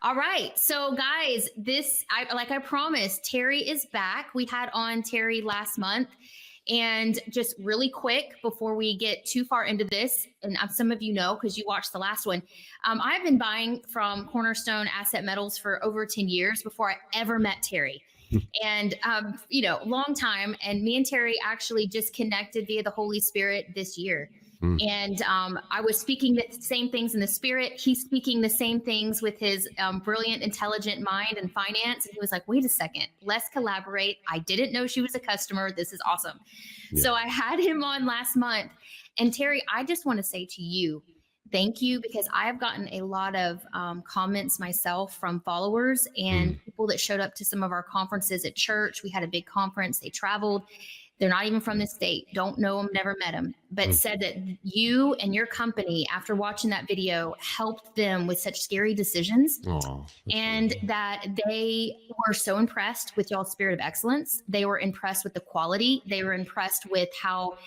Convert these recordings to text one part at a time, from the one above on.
All right. So, guys, like I promised, Terry is back. We had on Terry last month. And just really quick before we get too far into this, and some of you know because you watched the last one, I've been buying from Cornerstone Asset Metals for over 10 years before I ever met Terry. And, long time. And me and Terry actually just connected via the Holy Spirit this year. Mm. And I was speaking the same things in the spirit. He's speaking the same things with his brilliant, intelligent mind and finance. And he was like, wait a second, let's collaborate. I didn't know she was a customer. This is awesome. Yeah. So I had him on last month. And Terry, I just want to say to you, thank you, because I have gotten a lot of comments myself from followers and people that showed up to some of our conferences at church. We had a big conference. They traveled. They're not even from the state, don't know them, never met them, but said that you and your company, after watching that video, helped them with such scary decisions. And that they were so impressed with y'all's spirit of excellence. They were impressed with the quality. They were impressed with how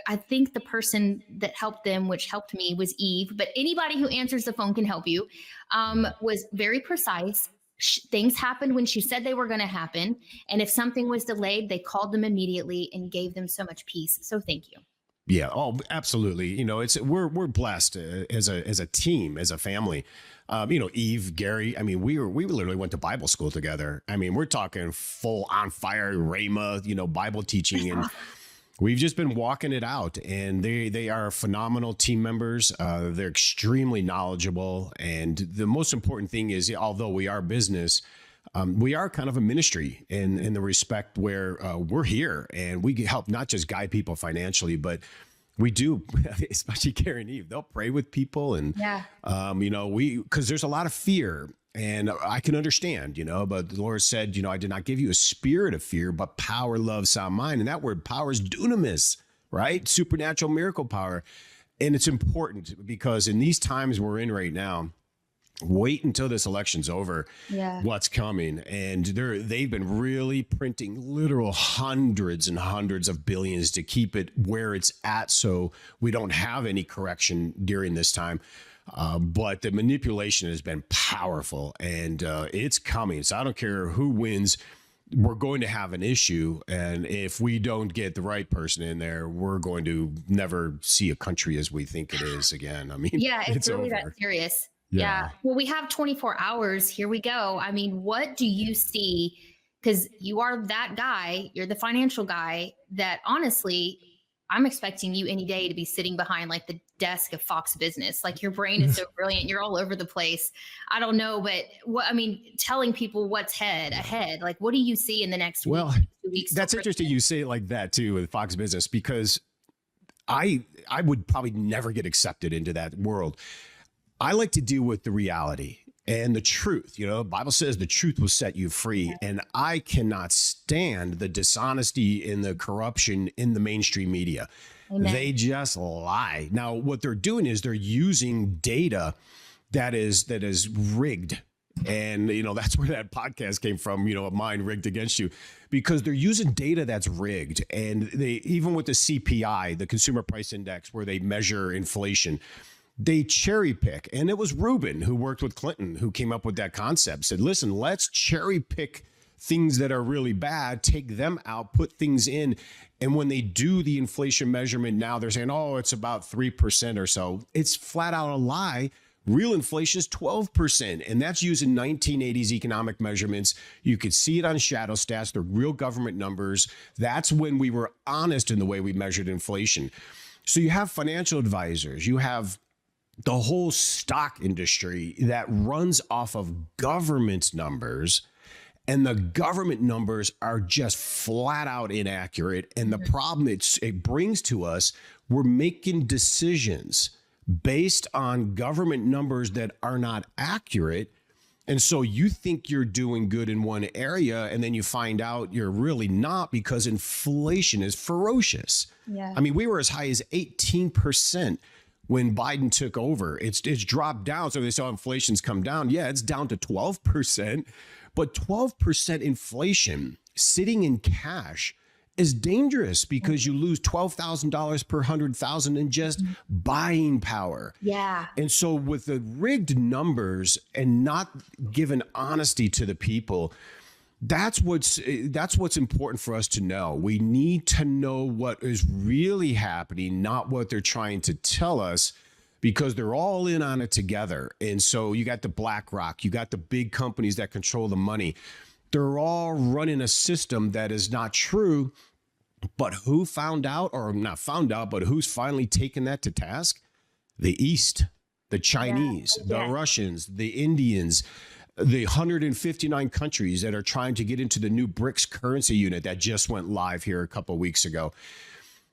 I think the person that helped them, which helped me, was Eve, but anybody who answers the phone can help you, was very precise. Things happened when she said they were going to happen. And if something was delayed, they called them immediately and gave them so much peace. So thank you. Yeah. Oh, absolutely. You know, we're blessed as a team, as a family. Eve, Gary, I mean, we literally went to Bible school together. I mean, we're talking full on fire, Rhema, Bible teaching, and we've just been walking it out, and they are phenomenal team members. They're extremely knowledgeable. And the most important thing is, although we are business, we are kind of a ministry in the respect where we're here and we help not just guide people financially, but we do, especially Gary and Eve, they'll pray with people. And, because there's a lot of fear. And I can understand, but the Lord said, I did not give you a spirit of fear, but power, love, sound mind. And that word power is dunamis, right? Supernatural miracle power. And it's important because in these times we're in right now, wait until this election's over, what's coming. And they've been really printing literal hundreds and hundreds of billions to keep it where it's at. So we don't have any correction during this time. But the manipulation has been powerful, and it's coming. So I don't care who wins. We're going to have an issue. And if we don't get the right person in there, we're going to never see a country as we think it is again. I mean, it's really that serious. Yeah. Well, we have 24 hours. Here we go. I mean, what do you see? Because you are that guy, you're the financial guy that honestly, I'm expecting you any day to be sitting behind like the desk of Fox Business. Like your brain is so brilliant. You're all over the place. I don't know, but telling people what's ahead, like what do you see in the next week, 2 weeks? That's interesting you say it like that too with Fox Business, because I would probably never get accepted into that world. I like to deal with the reality and the truth. The Bible says the truth will set you free. And I cannot stand the dishonesty and the corruption in the mainstream media. Amen. They just lie. Now, what they're doing is they're using data that is rigged. And, that's where that podcast came from, of mine, Rigged Against You, because they're using data that's rigged. And they, even with the CPI, the Consumer Price Index, where they measure inflation, they cherry pick. And it was Rubin, who worked with Clinton, who came up with that concept, said, listen, let's cherry pick things that are really bad, take them out, put things in. And when they do the inflation measurement now, they're saying, oh, it's about 3% or so. It's flat out a lie. Real inflation is 12%. And that's using 1980s economic measurements. You could see it on shadow stats. They're real government numbers. That's when we were honest in the way we measured inflation. So you have financial advisors. You have the whole stock industry that runs off of government numbers, and the government numbers are just flat out inaccurate. And the problem it brings to us, we're making decisions based on government numbers that are not accurate. And so you think you're doing good in one area, and then you find out you're really not, because inflation is ferocious. Yeah. I mean, we were as high as 18% when Biden took over. It's dropped down. So they saw inflation's come down. Yeah, it's down to 12%, but 12% inflation sitting in cash is dangerous because you lose $12,000 per 100,000 in just buying power. Yeah. And so with the rigged numbers and not giving honesty to the people, that's what's important for us to know. We need to know what is really happening, not what they're trying to tell us, because they're all in on it together. And so you got the BlackRock, you got the big companies that control the money. They're all running a system that is not true. But who found out, or not found out, but who's finally taken that to task? The East, the Chinese, the Russians, the Indians, the 159 countries that are trying to get into the new BRICS currency unit that just went live here a couple of weeks ago.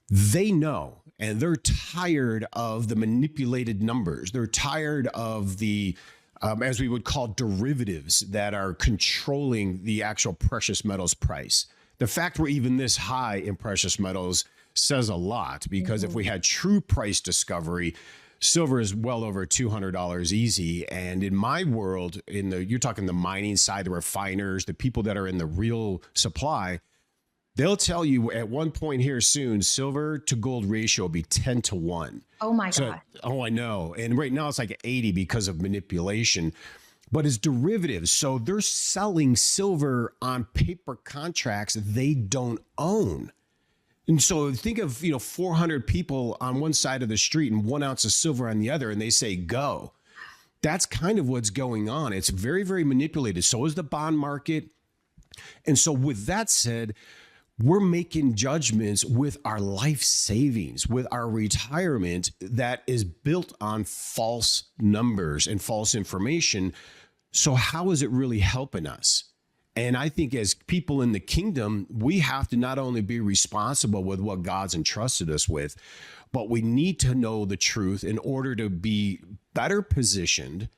They know, and they're tired of the manipulated numbers. They're tired of the as we would call derivatives that are controlling the actual precious metals price. The fact we're even this high in precious metals says a lot, because if we had true price discovery, silver is well over $200 easy. And in my world, you're talking the mining side, the refiners, the people that are in the real supply, they'll tell you at one point here soon, silver to gold ratio will be 10 to 1. Oh my God. Oh, I know. And right now it's like 80 because of manipulation. But it's derivatives. So they're selling silver on paper contracts they don't own. And so think of, 400 people on one side of the street and 1 ounce of silver on the other, and they say, go. That's kind of what's going on. It's very, very manipulated. So is the bond market. And so with that said, we're making judgments with our life savings, with our retirement that is built on false numbers and false information. So how is it really helping us? And I think as people in the kingdom, we have to not only be responsible with what God's entrusted us with, but we need to know the truth in order to be better positioned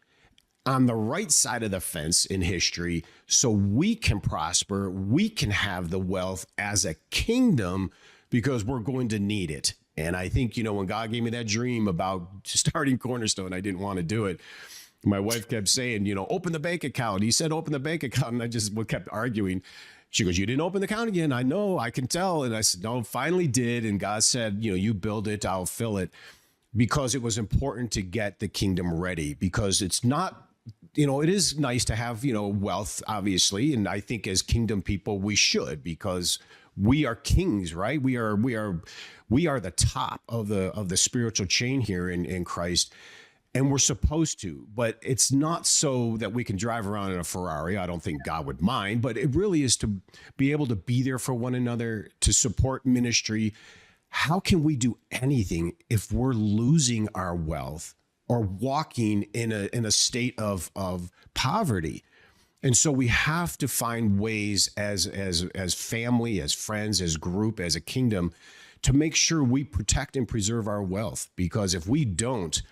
on the right side of the fence in history, so we can prosper, we can have the wealth as a kingdom, because we're going to need it. And I think, when God gave me that dream about starting Cornerstone, I didn't want to do it. My wife kept saying, open the bank account. He said, open the bank account. And I just kept arguing. She goes, you didn't open the account again. I know, I can tell. And I said, no, finally did. And God said, you build it, I'll fill it, because it was important to get the kingdom ready, because it's not, it is nice to have, wealth, obviously. And I think as kingdom people, we should, because we are kings, right? We are the top of the spiritual chain here in Christ. And we're supposed to, but it's not so that we can drive around in a Ferrari. I don't think God would mind, but it really is to be able to be there for one another, to support ministry. How can we do anything if we're losing our wealth or walking in a state of poverty? And so we have to find ways as family, as friends, as group, as a kingdom, to make sure we protect and preserve our wealth. Because if we don't,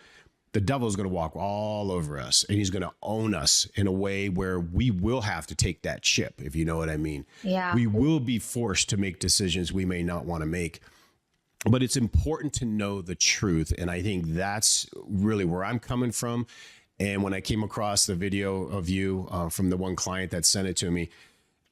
the devil's going to walk all over us, and he's going to own us in a way where we will have to take that chip, if you know what I mean. Yeah. We will be forced to make decisions we may not want to make. But it's important to know the truth. And I think that's really where I'm coming from. And when I came across the video of you from the one client that sent it to me,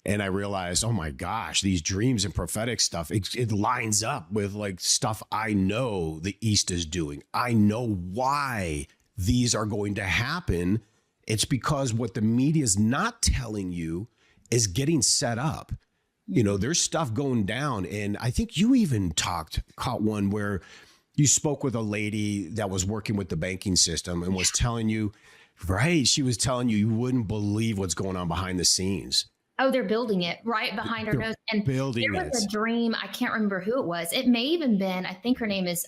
and I realized, oh my gosh, these dreams and prophetic stuff, it lines up with like stuff I know the East is doing. I know why these are going to happen. It's because what the media is not telling you is getting set up. There's stuff going down. And I think you even caught one where you spoke with a lady that was working with the banking system and was telling you, right, she was telling you wouldn't believe what's going on behind the scenes. Oh, they're building it right behind our nose. And there was a dream. I can't remember who it was. It may even been, I think her name is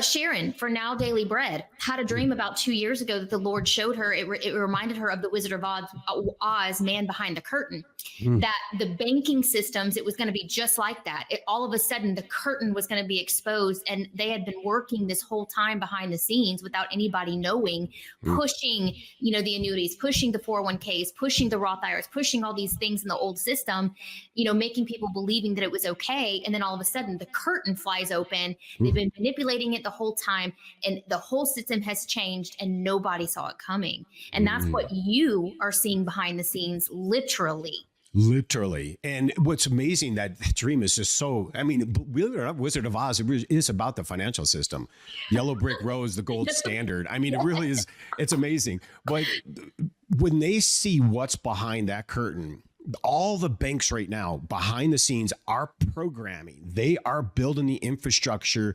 Sharon for Now Daily Bread had a dream about 2 years ago that the Lord showed her. It reminded her of the Wizard of Oz, man behind the curtain, that the banking systems, it was going to be just like that. All of a sudden, the curtain was going to be exposed, and they had been working this whole time behind the scenes without anybody knowing, pushing, the annuities, pushing the 401ks, pushing the Roth IRAs, pushing all these things in the old system, making people believing that it was okay. And then all of a sudden, the curtain flies open. They've been manipulating it the whole time, and the whole system has changed, and nobody saw it coming. And that's what you are seeing behind the scenes, literally. Literally. And what's amazing, that dream is just so, I mean, believe it or not, Wizard of Oz, it really is about the financial system. Yellow brick road is the gold standard. I mean, it really is, it's amazing. But when they see what's behind that curtain, all the banks right now behind the scenes are programming. They are building the infrastructure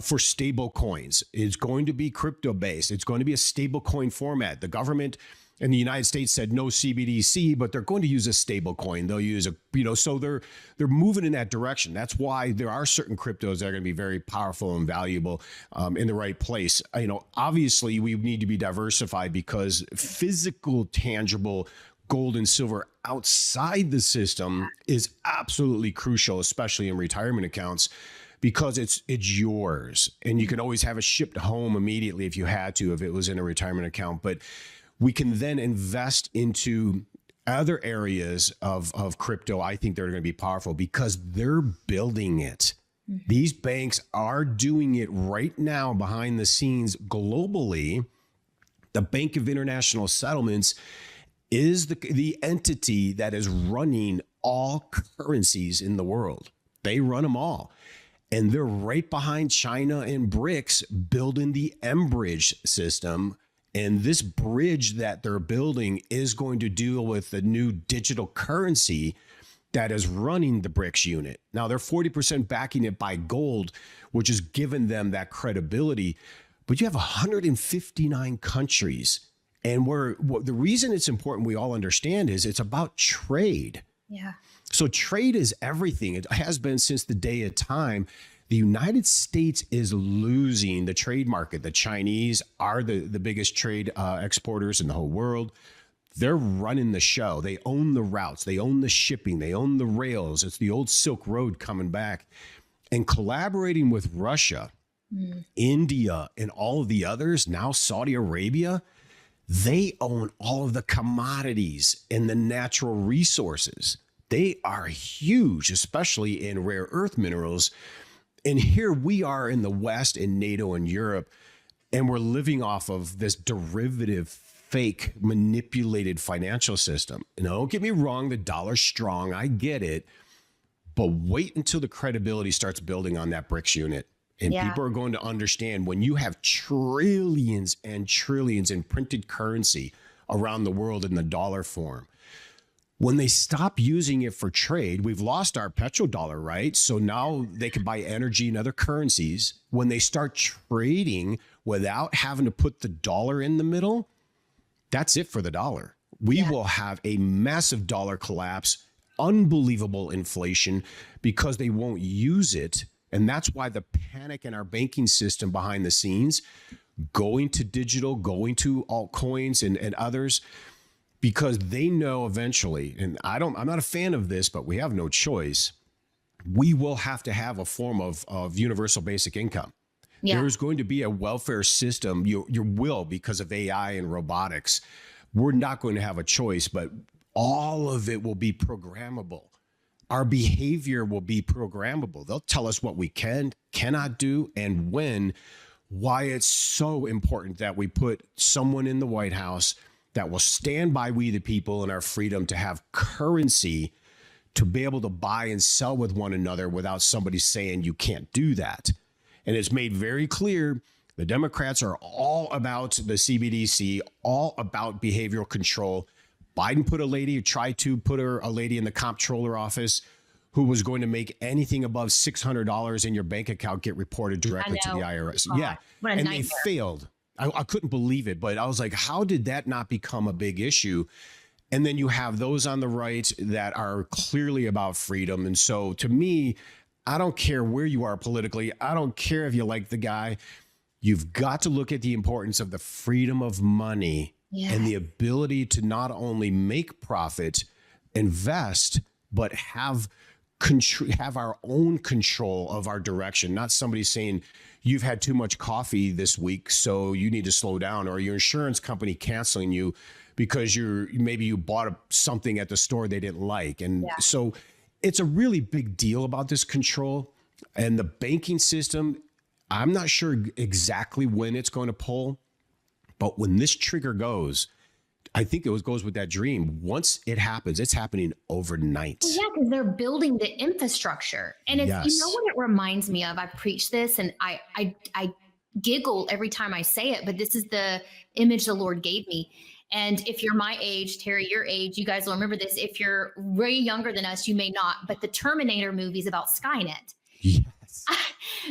for stable coins. It's going to be crypto based. It's going to be a stable coin format. The government in the United States said no CBDC, but they're going to use a stable coin. They'll use so they're moving in that direction. That's why there are certain cryptos that are going to be very powerful and valuable in the right place. Obviously we need to be diversified because physical, tangible gold and silver outside the system is absolutely crucial, especially in retirement accounts, because it's yours and you can always have it shipped home immediately if you had to, if it was in a retirement account. But we can then invest into other areas of crypto. I think they're going to be powerful because they're building it. Mm-hmm. These banks are doing it right now behind the scenes globally. The Bank of International Settlements is the entity that is running all currencies in the world. They run them all. And they're right behind China and BRICS building the M-Bridge system. And this bridge that they're building is going to deal with the new digital currency that is running the BRICS unit. Now, they're 40% backing it by gold, which has given them that credibility. But you have 159 countries. And the reason it's important we all understand is it's about trade. Yeah. So trade is everything. It has been since the day of time. The United States is losing the trade market. The Chinese are the biggest trade exporters in the whole world. They're running the show. They own the routes. They own the shipping. They own the rails. It's the old Silk Road coming back. And collaborating with Russia, India, and all of the others, now Saudi Arabia, they own all of the commodities and the natural resources. They are huge, especially in rare earth minerals. And here we are in the West, in NATO and Europe, and we're living off of this derivative, fake, manipulated financial system. And don't get me wrong, the dollar's strong. I get it. But wait until the credibility starts building on that BRICS unit. And people are going to understand when you have trillions and trillions in printed currency around the world in the dollar form. When they stop using it for trade, we've lost our petrodollar, right? So now they can buy energy in other currencies. When they start trading without having to put the dollar in the middle, that's it for the dollar. We will have a massive dollar collapse, unbelievable inflation because they won't use it. And that's why the panic in our banking system behind the scenes, going to digital, going to altcoins and others, because they know eventually, and I'm not a fan of this, but we have no choice. We will have to have a form of universal basic income. Yeah. There's going to be a welfare system. You will, because of AI and robotics. We're not going to have a choice, but all of it will be programmable. Our behavior will be programmable. They'll tell us what we cannot do, and when. Why it's so important that we put someone in the White House that will stand by we the people and our freedom to have currency to be able to buy and sell with one another without somebody saying you can't do that. And it's made very clear the Democrats are all about the CBDC, all about behavioral control. Biden tried to put a lady in the comptroller office who was going to make anything above $600 in your bank account get reported directly to the IRS. And they failed. I couldn't believe it, but I was like, how did that not become a big issue? And then you have those on the right that are clearly about freedom. And so to me, I don't care where you are politically. I don't care if you like the guy. You've got to look at the importance of the freedom of money and the ability to not only make profit, invest, but have our own control of our direction. Not somebody saying you've had too much coffee this week, so you need to slow down, or your insurance company canceling you because maybe you bought something at the store they didn't like. And so it's a really big deal about this control. And the banking system, I'm not sure exactly when it's going to pull, but when this trigger goes, I think it goes with that dream. Once it happens, it's happening overnight. Well, yeah, because they're building the infrastructure. And it's, you know Yes. what it reminds me of? I preach this and I giggle every time I say it, but this is the image the Lord gave me. And if you're my age, Terry, your age, you guys will remember this. If you're way younger than us, you may not. But the Terminator movie is about Skynet. Yes.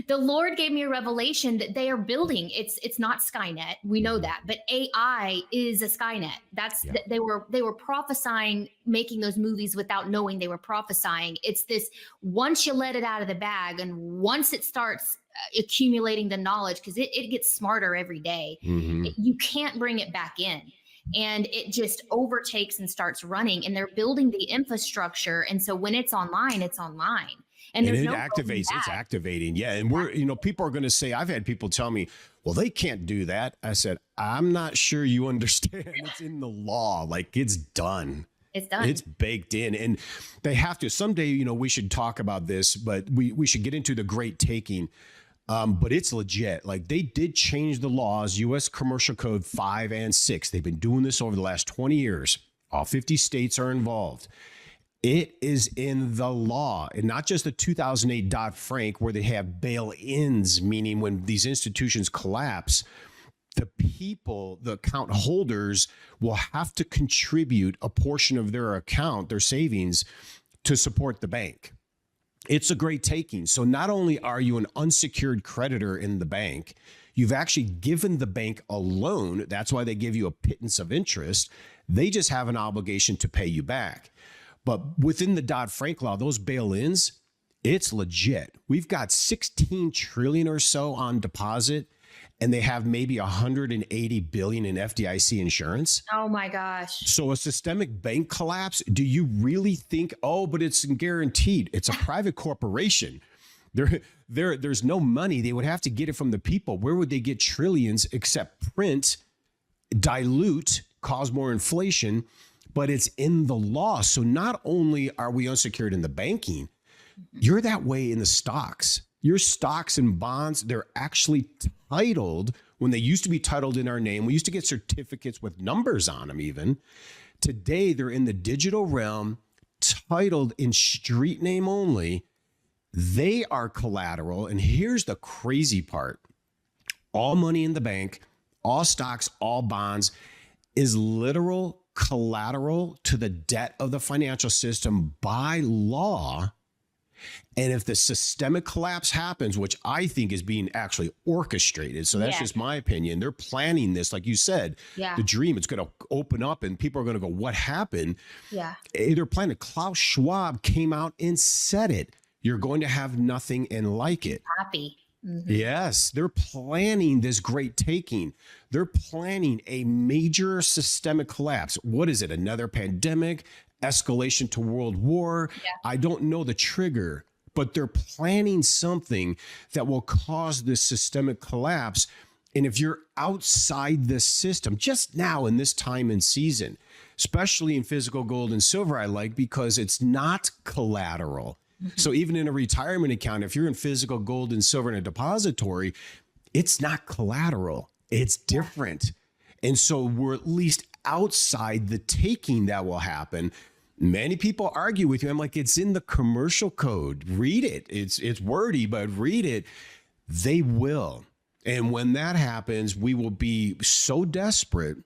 The Lord gave me a revelation that they are building. It's not Skynet. We know that, but AI is a Skynet. That's they were prophesying, making those movies without knowing they were prophesying. It's this, once you let it out of the bag and once it starts accumulating the knowledge, because it gets smarter every day, you can't bring it back in. And it just overtakes and starts running, and they're building the infrastructure. And so when it's online, it's online. And it activates, it's activating. Yeah. And we're, people are going to say, I've had people tell me, well, they can't do that. I said, I'm not sure you understand. It's in the law. Like, it's done. It's done. It's baked in. And they have to. Someday, we should talk about this, but we should get into the great taking. But it's legit. Like, they did change the laws, U.S. Commercial Code 5 and 6. They've been doing this over the last 20 years. All 50 states are involved. It is in the law, and not just the 2008 Dodd-Frank, where they have bail-ins, meaning when these institutions collapse, the people, the account holders, will have to contribute a portion of their account, their savings, to support the bank. It's a great taking. So not only are you an unsecured creditor in the bank, you've actually given the bank a loan. That's why they give you a pittance of interest. They just have an obligation to pay you back. But within the Dodd-Frank law, those bail-ins, it's legit. We've got 16 trillion or so on deposit, and they have maybe 180 billion in FDIC insurance. Oh my gosh. So a systemic bank collapse, do you really think, but it's guaranteed? It's a private corporation. There's no money. They would have to get it from the people. Where would they get trillions except print, dilute, cause more inflation? But it's in the law. So not only are we unsecured in the banking, you're that way in the stocks. Your stocks and bonds, they're actually titled when they used to be titled in our name. We used to get certificates with numbers on them even. Today, they're in the digital realm, titled in street name only. They are collateral. And here's the crazy part. All money in the bank, all stocks, all bonds is literal collateral to the debt of the financial system by law. And if the systemic collapse happens, which I think is being actually orchestrated, so that's just my opinion, they're planning this, like you said, the dream, it's going to open up and people are going to go, what happened? Yeah. They're planning. Klaus Schwab came out and said it. You're going to have nothing and like it. Happy. Mm-hmm. Yes, they're planning this great taking. They're planning a major systemic collapse. What is it? Another pandemic, escalation to world war? Yeah. I don't know the trigger, but they're planning something that will cause this systemic collapse. And if you're outside this system, just now in this time and season, especially in physical gold and silver, I like because it's not collateral. So even in a retirement account, if you're in physical gold and silver in a depository, it's not collateral. It's different. And so we're at least outside the taking that will happen. Many people argue with you. I'm like, it's in the commercial code. Read it. It's wordy, but read it. They will. And when that happens, we will be so desperate.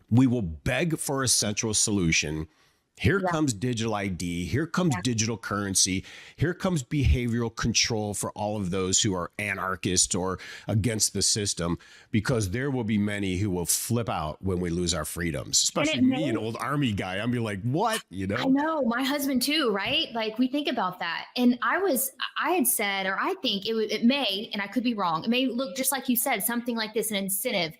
We will beg for a central solution. Here comes digital ID. Here comes digital currency. Here comes behavioral control for all of those who are anarchists or against the system, because there will be many who will flip out when we lose our freedoms, especially me, an old army guy. I'm be like, what? I know, my husband too, right? Like, we think about that. And I had said, or I think it may, and I could be wrong, it may look just like you said, something like this, an incentive.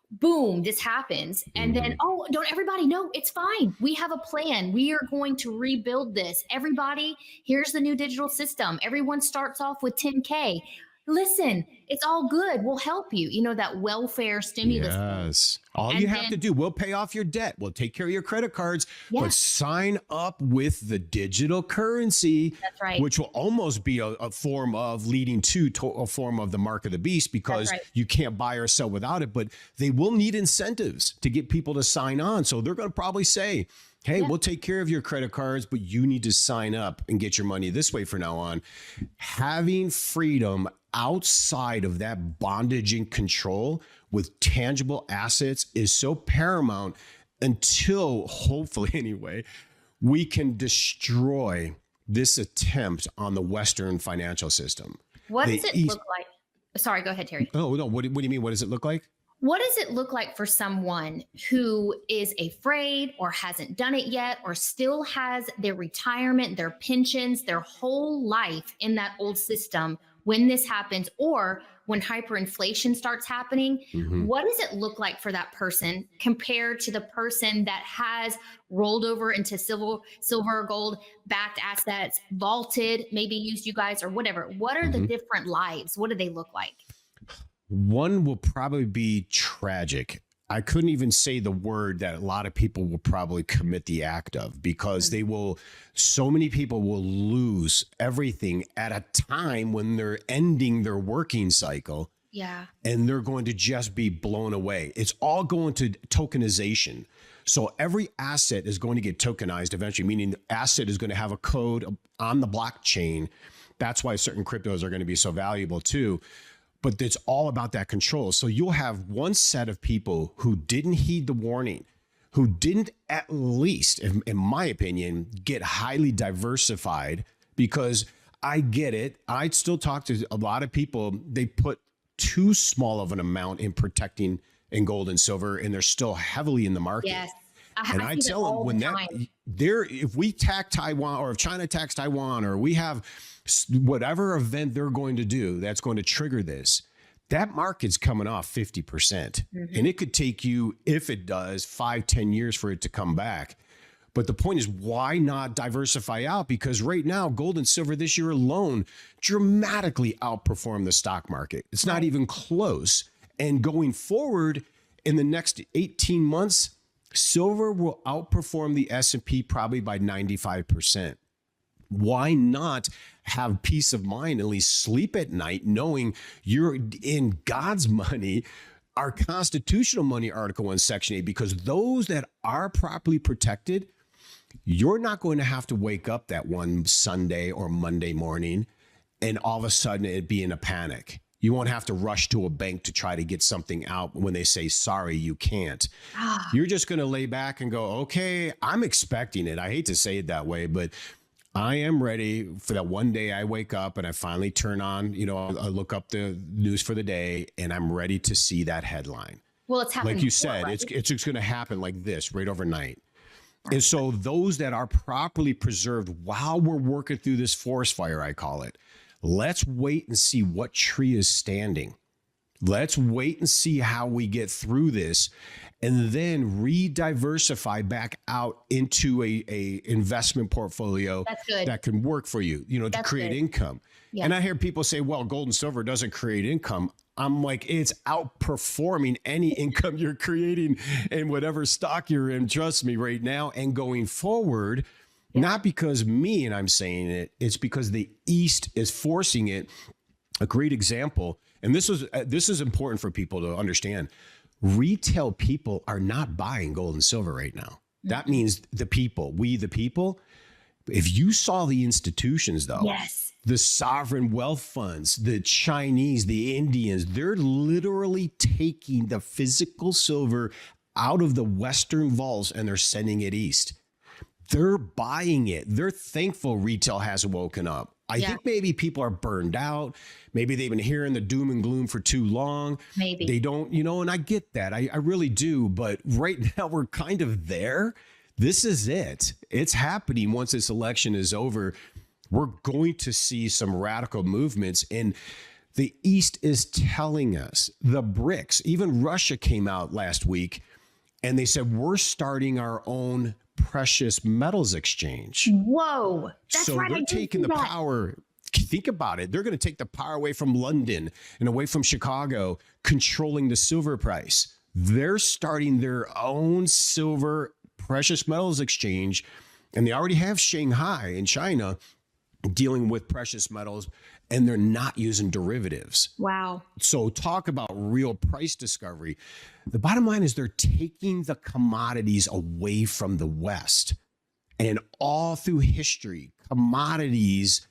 Boom, this happens. And then, don't everybody know it's fine. We have a plan. We are going to rebuild this. Everybody, here's the new digital system. Everyone starts off with 10K. Listen, it's all good. We'll help you. That welfare stimulus. Yes. All And you have then- to do, we'll pay off your debt. We'll take care of your credit cards, Yeah. but sign up with the digital currency, That's right. which will almost be a form of leading to a form of the mark of the beast, because That's right. you can't buy or sell without it. But they will need incentives to get people to sign on. So they're going to probably say, hey, we'll take care of your credit cards, but you need to sign up and get your money this way from now on. Having freedom outside of that bondage and control with tangible assets is so paramount until, hopefully anyway, we can destroy this attempt on the Western financial system. What The does it East- look like? Sorry, go ahead, Terry. Oh, no. What do you mean? What does it look like? What does it look like for someone who is afraid or hasn't done it yet or still has their retirement, their pensions, their whole life in that old system when this happens, or when hyperinflation starts happening? What does it look like for that person compared to the person that has rolled over into silver or gold backed assets, vaulted, maybe used you guys or whatever? What are the different lives? What do they look like? One will probably be tragic. I couldn't even say the word that a lot of people will probably commit the act of, because so many people will lose everything at a time when they're ending their working cycle. Yeah. And they're going to just be blown away. It's all going to tokenization. So every asset is going to get tokenized eventually, meaning the asset is going to have a code on the blockchain. That's why certain cryptos are going to be so valuable too. But it's all about that control. So you'll have one set of people who didn't heed the warning, who didn't, at least, in my opinion, get highly diversified, because I get it. I still talk to a lot of people. They put too small of an amount in protecting in gold and silver, and they're still heavily in the market. Yes. And I tell them, when if we attack Taiwan, or if China attacks Taiwan, or we have whatever event they're going to do that's going to trigger this, that market's coming off 50%. And it could take you, if it does, 5-10 years for it to come back. But the point is, why not diversify out? Because right now, gold and silver this year alone dramatically outperformed the stock market. It's not even close. And going forward in the next 18 months, silver will outperform the S&P probably by 95%. Why not have peace of mind, at least sleep at night, knowing you're in God's money, our constitutional money, Article 1, Section 8, because those that are properly protected, you're not going to have to wake up that one Sunday or Monday morning and all of a sudden it be in a panic. You won't have to rush to a bank to try to get something out when they say, sorry, you can't. You're just going to lay back and go, okay, I'm expecting it. I hate to say it that way, but I am ready for that one day I wake up and I finally turn on, I look up the news for the day and I'm ready to see that headline. Well, it's happening. Like you said, right? it's just going to happen like this right overnight. And so those that are properly preserved while we're working through this forest fire, I call it, let's wait and see what tree is standing. Let's wait and see how we get through this, and then re-diversify back out into a investment portfolio that can work for you, to create income. Yeah. And I hear people say, well, gold and silver doesn't create income. I'm like, it's outperforming any income you're creating in whatever stock you're in. Trust me right now and going forward. Not because me and I'm saying it, it's because the East is forcing it. A great example, and this is important for people to understand. Retail people are not buying gold and silver right now. That means the people, we the people. If you saw the institutions, though, the sovereign wealth funds, the Chinese, the Indians, they're literally taking the physical silver out of the Western vaults and they're sending it east. They're buying it. They're thankful retail hasn't woken up. I think maybe people are burned out. Maybe they've been hearing the doom and gloom for too long. Maybe they don't, and I get that. I really do. But right now we're kind of there. This is it. It's happening. Once this election is over, we're going to see some radical movements. And the East is telling us, the BRICS, even Russia came out last week and they said, we're starting our own precious metals exchange. Whoa. That's so right. they're taking the power. Think about it. They're going to take the power away from London and away from Chicago, controlling the silver price. They're starting their own silver precious metals exchange, and they already have Shanghai in China dealing with precious metals, and they're not using derivatives. Wow. So talk about real price discovery. The bottom line is they're taking the commodities away from the West. And all through history, commodities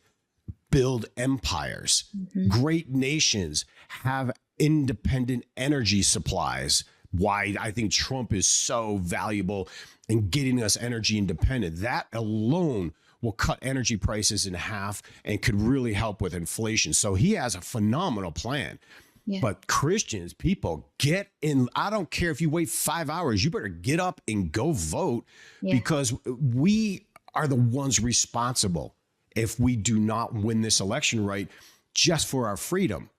build empires. Great nations have independent energy supplies. Why I think Trump is so valuable in getting us energy independent. That alone will cut energy prices in half and could really help with inflation. So he has a phenomenal plan. Yeah. But Christians, people, get in. I don't care if you wait 5 hours, you better get up and go vote, because we are the ones responsible if we do not win this election right just for our freedom.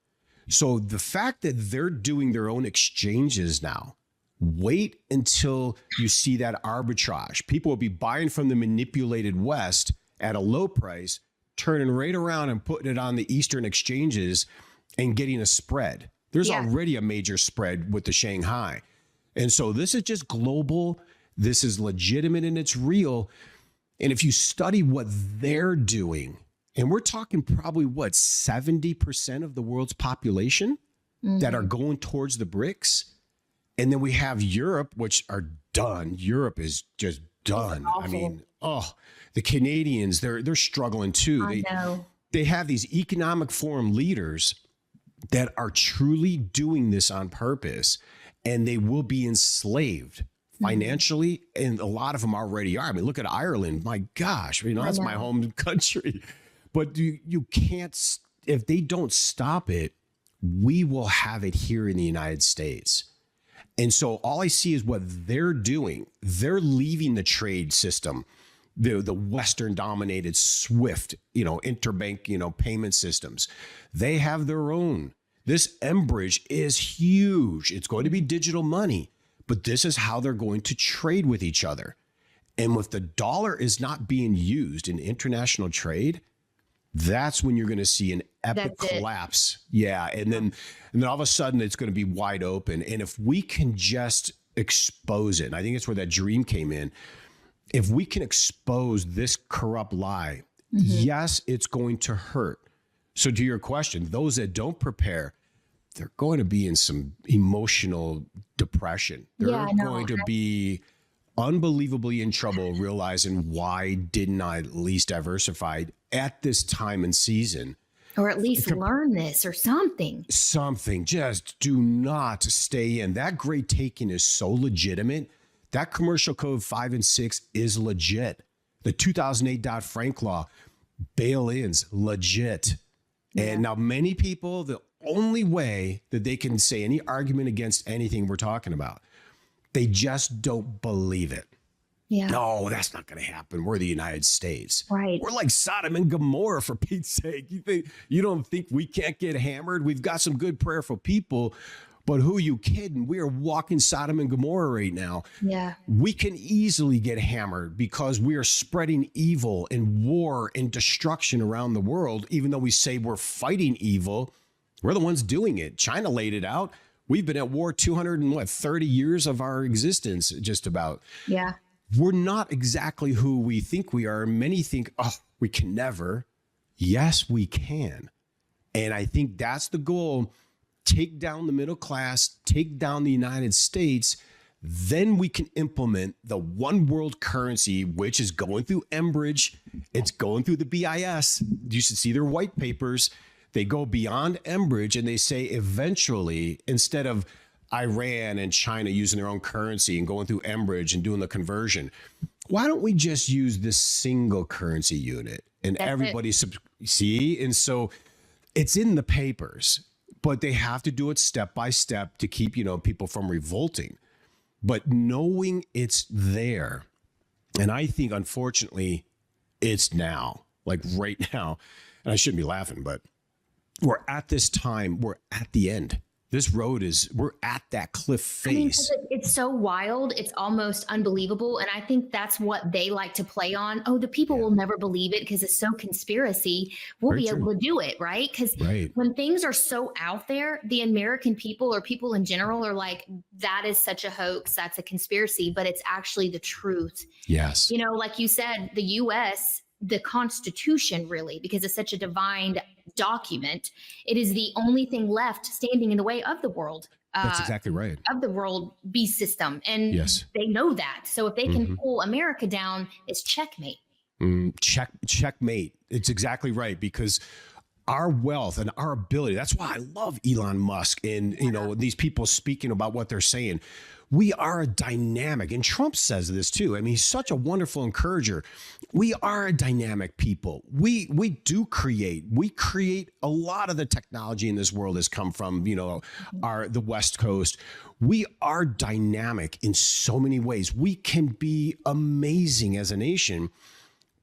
So the fact that they're doing their own exchanges now, wait until you see that arbitrage. People will be buying from the manipulated West at a low price, turning right around and putting it on the Eastern exchanges and getting a spread. There's already a major spread with the Shanghai. And so this is just global. This is legitimate and it's real. And if you study what they're doing, and we're talking probably 70% of the world's population that are going towards the BRICS. And then we have Europe, which are done. Europe is just done. I mean, the Canadians, they're struggling too. I know. They have these economic forum leaders that are truly doing this on purpose, and they will be enslaved financially. And a lot of them already are. I mean, look at Ireland. My gosh, that's my home country. But you can't, if they don't stop it, we will have it here in the United States. And so all I see is what they're doing. They're leaving the trade system, the Western dominated SWIFT, interbank, payment systems. They have their own. This Enbridge is huge. It's going to be digital money, but this is how they're going to trade with each other. And if the dollar is not being used in international trade, that's when you're going to see an epic collapse. Yeah. And then all of a sudden it's going to be wide open. And if we can just expose it, and I think it's where that dream came in. If we can expose this corrupt lie, yes, it's going to hurt. So to your question, those that don't prepare, they're going to be in some emotional depression. They're going to be unbelievably in trouble realizing, why didn't I at least diversify at this time and season? Or at least learn this or something. Something. Just do not stay in. That great taking is so legitimate. That commercial code 5 and 6 is legit. The 2008 Dodd-Frank law, bail-ins, legit. And now many people, the only way that they can say any argument against anything we're talking about, they just don't believe it. Yeah. No, that's not going to happen. We're the United States. Right. We're like Sodom and Gomorrah, for Pete's sake. You don't think we can't get hammered? We've got some good prayerful people, but who are you kidding? We are walking Sodom and Gomorrah right now. Yeah. We can easily get hammered because we are spreading evil and war and destruction around the world. Even though we say we're fighting evil, we're the ones doing it. China laid it out. We've been at war 230 years of our existence, just about. Yeah. We're not exactly who we think we are. Many think, we can never. Yes, we can. And I think that's the goal. Take down the middle class, take down the United States. Then we can implement the one world currency, which is going through Enbridge. It's going through the BIS. You should see their white papers. They go beyond Enbridge and they say eventually, instead of Iran and China using their own currency and going through Enbridge and doing the conversion, why don't we just use this single currency unit and everybody see? And so it's in the papers, but they have to do it step by step to keep, people from revolting. But knowing it's there, and I think unfortunately it's now, like right now, and I shouldn't be laughing, but we're at this time, we're at the end. This road we're at that cliff face. It's so wild. It's almost unbelievable. And I think that's what they like to play on. Oh, the people will never believe it because it's so conspiracy. We'll be able to do it, right? Because when things are so out there, the American people or people in general are like, that is such a hoax. That's a conspiracy, but it's actually the truth. Yes. You know, like you said, the US, the Constitution, really, because it's such a divine document, it is the only thing left standing in the way of the world. That's exactly right. Of the world beast system. And they know that. So if they can pull America down, it's checkmate. Checkmate. It's exactly right, because our wealth and our ability, that's why I love Elon Musk and, you know, these people speaking about what they're saying. We are a dynamic, and Trump says this too. I mean, he's such a wonderful encourager. We are a dynamic people. We do create. We create a lot of the technology in this world has come from, you know, the West Coast. We are dynamic in so many ways. We can be amazing as a nation,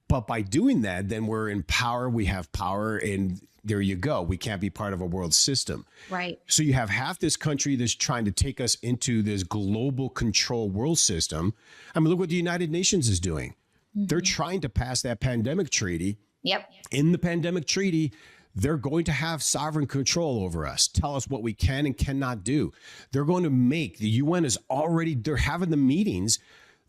but by doing that, then we're in power. We have power, and there you go. We can't be part of a world system. Right. So you have half this country that's trying to take us into this global control world system. I mean, look what the United Nations is doing. They're trying to pass that pandemic treaty. Yep. In the pandemic treaty, they're going to have sovereign control over us, tell us what we can and cannot do. They're going to make, the UN is already, they're having the meetings.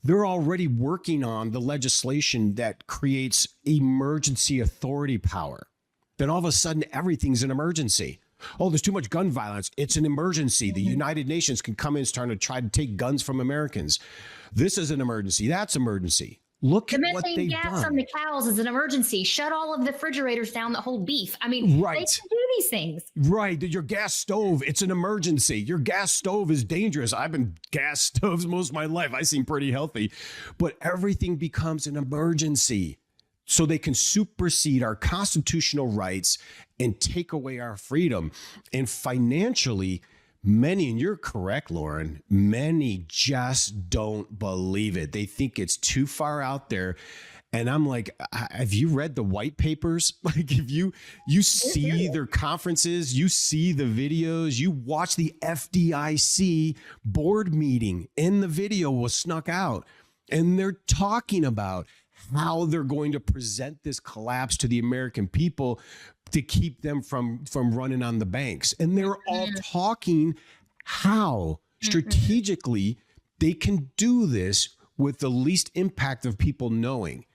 They're already working on the legislation that creates emergency authority power. Then all of a sudden, everything's an emergency. Oh, there's too much gun violence. It's an emergency. The United Nations can come in and start to try to take guns from Americans. This is an emergency. That's emergency. Look at what they've gas done. on the cows is an emergency. Shut all of the refrigerators down that hold beef. I mean, they can do these things. Right. Your gas stove, it's an emergency. Your gas stove is dangerous. I've been gas stoves most of my life. I seem pretty healthy, but everything becomes an emergency. So they can supersede our constitutional rights and take away our freedom. And financially, many, and you're correct, Lauren, many just don't believe it. They think it's too far out there. And I'm like, have you read the white papers? Like, if you see their conferences, you see the videos, you watch the FDIC board meeting, and the video was snuck out. And they're talking about how they're going to present this collapse to the American people to keep them from running on the banks. And they're all talking how strategically they can do this with the least impact of people knowing.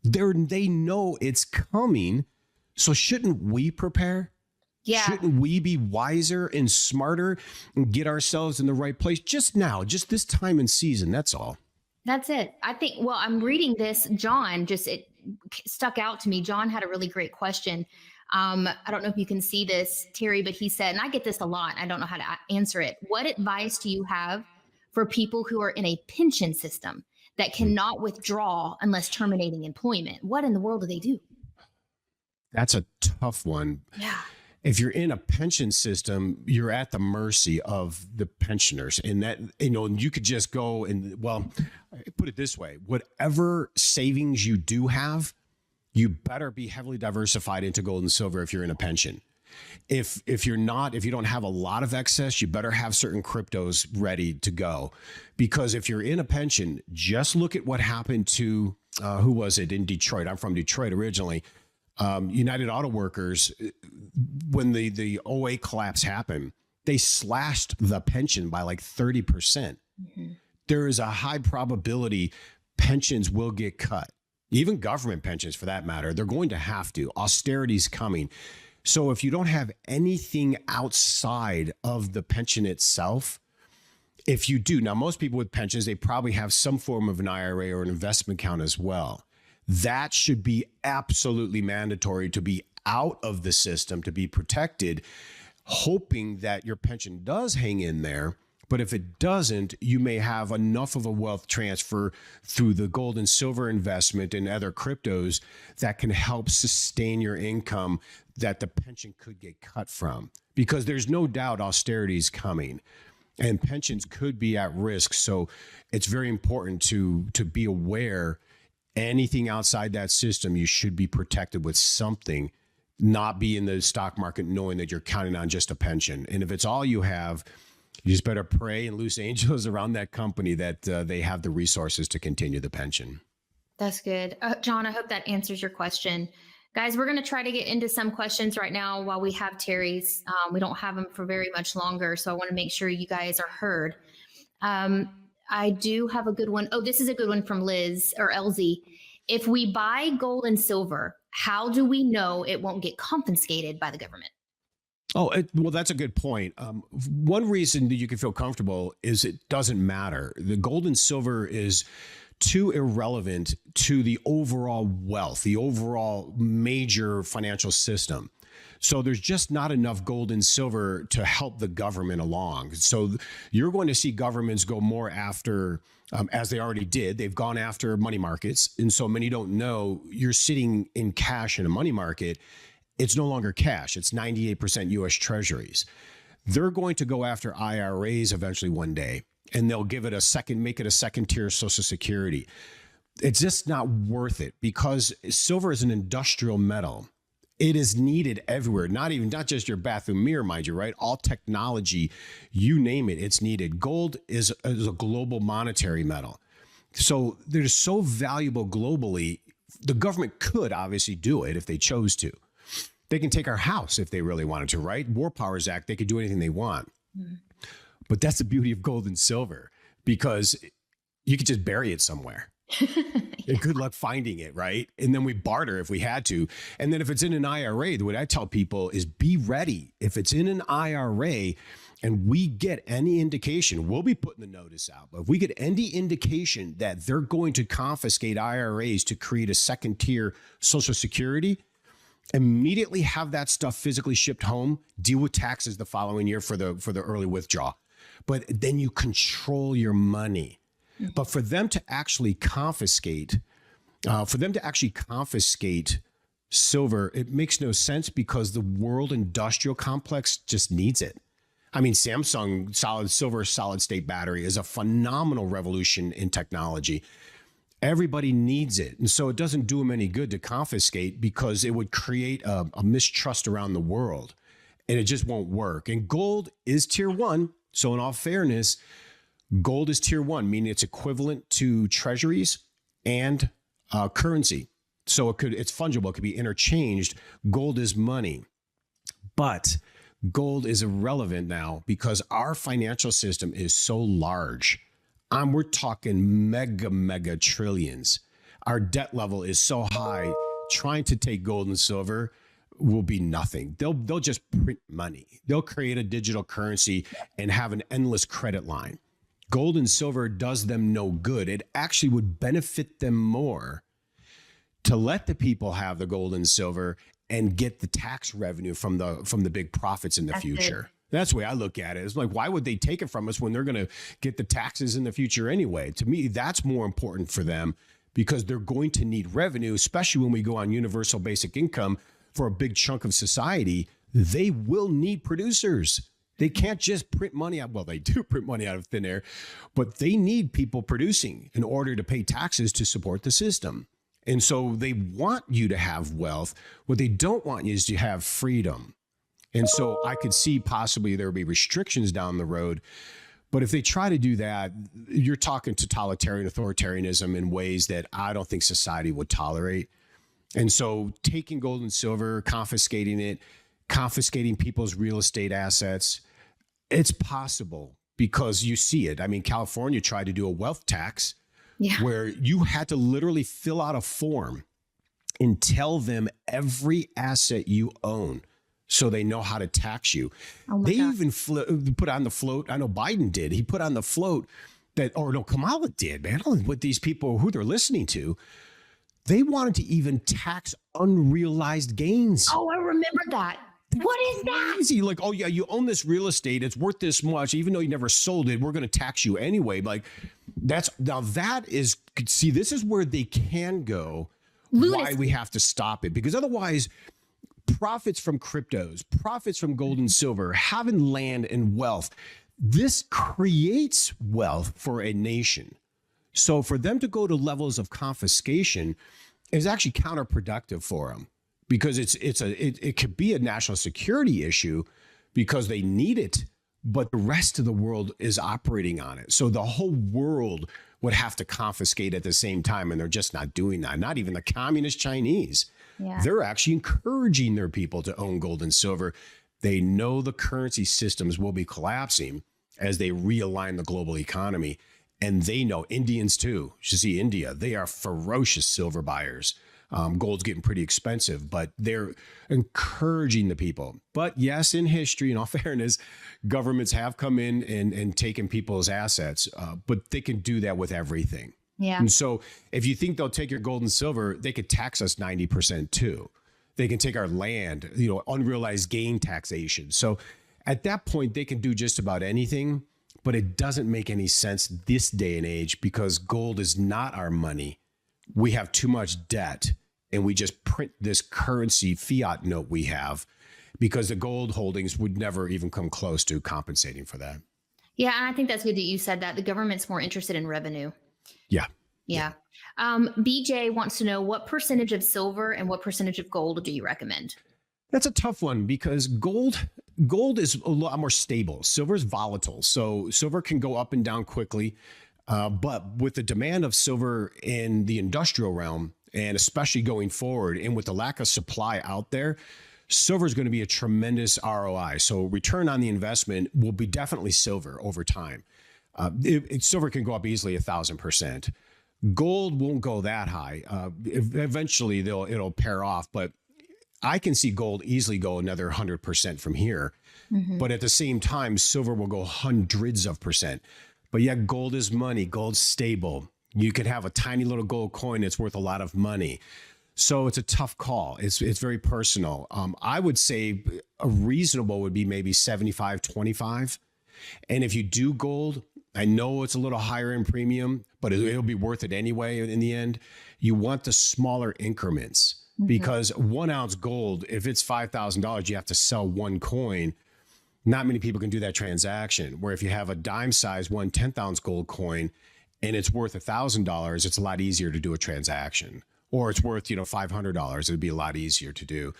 They know it's coming. So shouldn't we prepare? Yeah. Shouldn't we be wiser and smarter and get ourselves in the right place just now, just this time and season? That's all. That's it. I think, well, I'm reading this. John, it stuck out to me. John had a really great question. I don't know if you can see this, Terry, but he said, and I get this a lot, I don't know how to answer it. What advice do you have for people who are in a pension system that cannot withdraw unless terminating employment? What in the world do they do? That's a tough one. Yeah. If you're in a pension system, you're at the mercy of the pensioners, and that, you know, you could just go and, well, put it this way, whatever savings you do have, you better be heavily diversified into gold and silver if you're in a pension. If you're not, if you don't have a lot of excess, you better have certain cryptos ready to go, because if you're in a pension, just look at what happened to, who was it in Detroit? I'm from Detroit originally. United Auto Workers, when the '08 collapse happened, they slashed the pension by like 30%. Mm-hmm. There is a high probability pensions will get cut. Even government pensions, for that matter, they're going to have to. Austerity's coming. So if you don't have anything outside of the pension itself, if you do, now most people with pensions, they probably have some form of an IRA or an investment account as well. That should be absolutely mandatory to be out of the system, to be protected, hoping that your pension does hang in there. But if it doesn't, you may have enough of a wealth transfer through the gold and silver investment and other cryptos that can help sustain your income that the pension could get cut from. Because there's no doubt austerity is coming and pensions could be at risk. So it's very important to be aware. Anything outside that system, you should be protected with something not be in the stock market knowing that you're counting on just a pension. And if it's all you have, you just better pray and loose angels around that company that they have the resources to continue the pension. That's good. John, I hope that answers your question. Guys, we're going to try to get into some questions right now while we have Terry's. We don't have them for very much longer, so I want to make sure you guys are heard. I do have a good one. Oh, this is a good one from Liz or LZ. If we buy gold and silver, how do we know it won't get confiscated by the government? Oh, well, that's a good point. One reason that you can feel comfortable is it doesn't matter. The gold and silver is too irrelevant to the overall wealth, the overall major financial system. So there's just not enough gold and silver to help the government along. So you're going to see governments go more after, as they already did, they've gone after money markets. And so many don't know you're sitting in cash in a money market. It's no longer cash. It's 98% U.S. treasuries. They're going to go after IRAs eventually one day, and they'll give it make it a second tier Social Security. It's just not worth it because silver is an industrial metal. It is needed everywhere, not just your bathroom mirror, mind you, right? All technology, you name it, it's needed. Gold is a global monetary metal. So they're so valuable globally. The government could obviously do it if they chose to. They can take our house if they really wanted to, right? War Powers Act, they could do anything they want. Mm. But that's the beauty of gold and silver, because you could just bury it somewhere. And good luck finding it, right? And then we barter if we had to. And then if it's in an IRA, the way I tell people is be ready. If it's in an IRA and we get any indication, we'll be putting the notice out, but if we get any indication that they're going to confiscate IRAs to create a second tier Social Security, immediately have that stuff physically shipped home, deal with taxes the following year for the early withdrawal. But then you control your money. But for them to actually confiscate, silver, it makes no sense because the world industrial complex just needs it. I mean, Samsung solid state battery is a phenomenal revolution in technology. Everybody needs it. And so it doesn't do them any good to confiscate because it would create a mistrust around the world and it just won't work. And gold is tier one. So in all fairness, gold is tier one, meaning it's equivalent to treasuries and currency. So it's fungible. It could be interchanged. Gold is money. But gold is irrelevant now because our financial system is so large. We're talking mega trillions. Our debt level is so high. Trying to take gold and silver will be nothing. They'll just print money. They'll create a digital currency and have an endless credit line. Gold and silver does them no good. It actually would benefit them more to let the people have the gold and silver and get the tax revenue from the big profits in the future. That's the way I look at it. It's like, why would they take it from us when they're going to get the taxes in the future anyway? To me, that's more important for them because they're going to need revenue, especially when we go on universal basic income for a big chunk of society. They will need producers. They can't just print money out. Well, they do print money out of thin air, but they need people producing in order to pay taxes to support the system. And so they want you to have wealth. What they don't want you is to have freedom. And so I could see possibly there would be restrictions down the road. But if they try to do that, you're talking totalitarian authoritarianism in ways that I don't think society would tolerate. And so taking gold and silver, confiscating it, confiscating people's real estate assets, it's possible because you see it. I mean, California tried to do a wealth tax where you had to literally fill out a form and tell them every asset you own so they know how to tax you. They even put on the float. I know Biden did. He put on the float that, or no, Kamala did, man. I don't know what these people, who they're listening to. They wanted to even tax unrealized gains. Oh, I remember that. What is that? Crazy. Like, oh yeah, you own this real estate. It's worth this much. Even though you never sold it, we're going to tax you anyway. Like this is where they can go. Why we have to stop it. Because otherwise, profits from cryptos, profits from gold and silver, having land and wealth, this creates wealth for a nation. So for them to go to levels of confiscation is actually counterproductive for them. because it could be a national security issue because they need it, but the rest of the world is operating on it. So the whole world would have to confiscate at the same time, and they're just not doing that. Not even the communist Chinese. Yeah. They're actually encouraging their people to own gold and silver. They know the currency systems will be collapsing as they realign the global economy. And they know, Indians too, you should see India, they are ferocious silver buyers. Gold's getting pretty expensive, but they're encouraging the people. But yes, in history, in all fairness, governments have come in and taken people's assets, but they can do that with everything. Yeah. And so if you think they'll take your gold and silver, they could tax us 90% too. They can take our land, unrealized gain taxation. So at that point, they can do just about anything, but it doesn't make any sense this day and age because gold is not our money. We have too much debt and we just print this currency fiat note we have because the gold holdings would never even come close to compensating for that. Yeah. And I think that's good that you said that. The government's more interested in revenue. Yeah. Yeah. BJ wants to know what percentage of silver and what percentage of gold do you recommend? That's a tough one because gold is a lot more stable. Silver is volatile. So silver can go up and down quickly. But with the demand of silver in the industrial realm, and especially going forward, and with the lack of supply out there, silver is going to be a tremendous ROI. So return on the investment will be definitely silver over time. Silver can go up easily 1,000%. Gold won't go that high. Eventually, it'll pair off, but I can see gold easily go another 100% from here. Mm-hmm. But at the same time, silver will go hundreds of percent. But yet gold is money. Gold's stable. You could have a tiny little gold coin that's worth a lot of money. So it's a tough call. It's very personal. I would say a reasonable would be maybe 75-25. And if you do gold, I know it's a little higher in premium, but it'll be worth it anyway in the end. You want the smaller increments because 1 ounce gold, if it's $5,000, you have to sell one coin. Not many people can do that transaction. Where if you have a dime size 1/10 ounce gold coin and it's worth $1,000, it's a lot easier to do a transaction. Or it's worth, $500. It'd be a lot easier to do.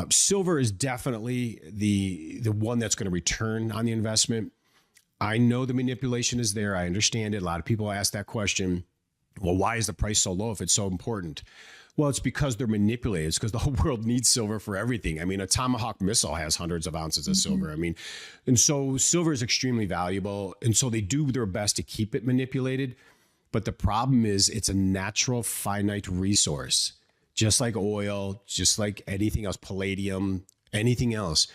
Silver is definitely the one that's going to return on the investment. I know the manipulation is there. I understand it. A lot of people ask that question. Well, why is the price so low if it's so important? Well, it's because they're manipulated. It's because the whole world needs silver for everything. I mean, a Tomahawk missile has hundreds of ounces of silver. I mean, and so silver is extremely valuable. And so they do their best to keep it manipulated. But the problem is it's a natural finite resource, just like oil, just like anything else, palladium, anything else.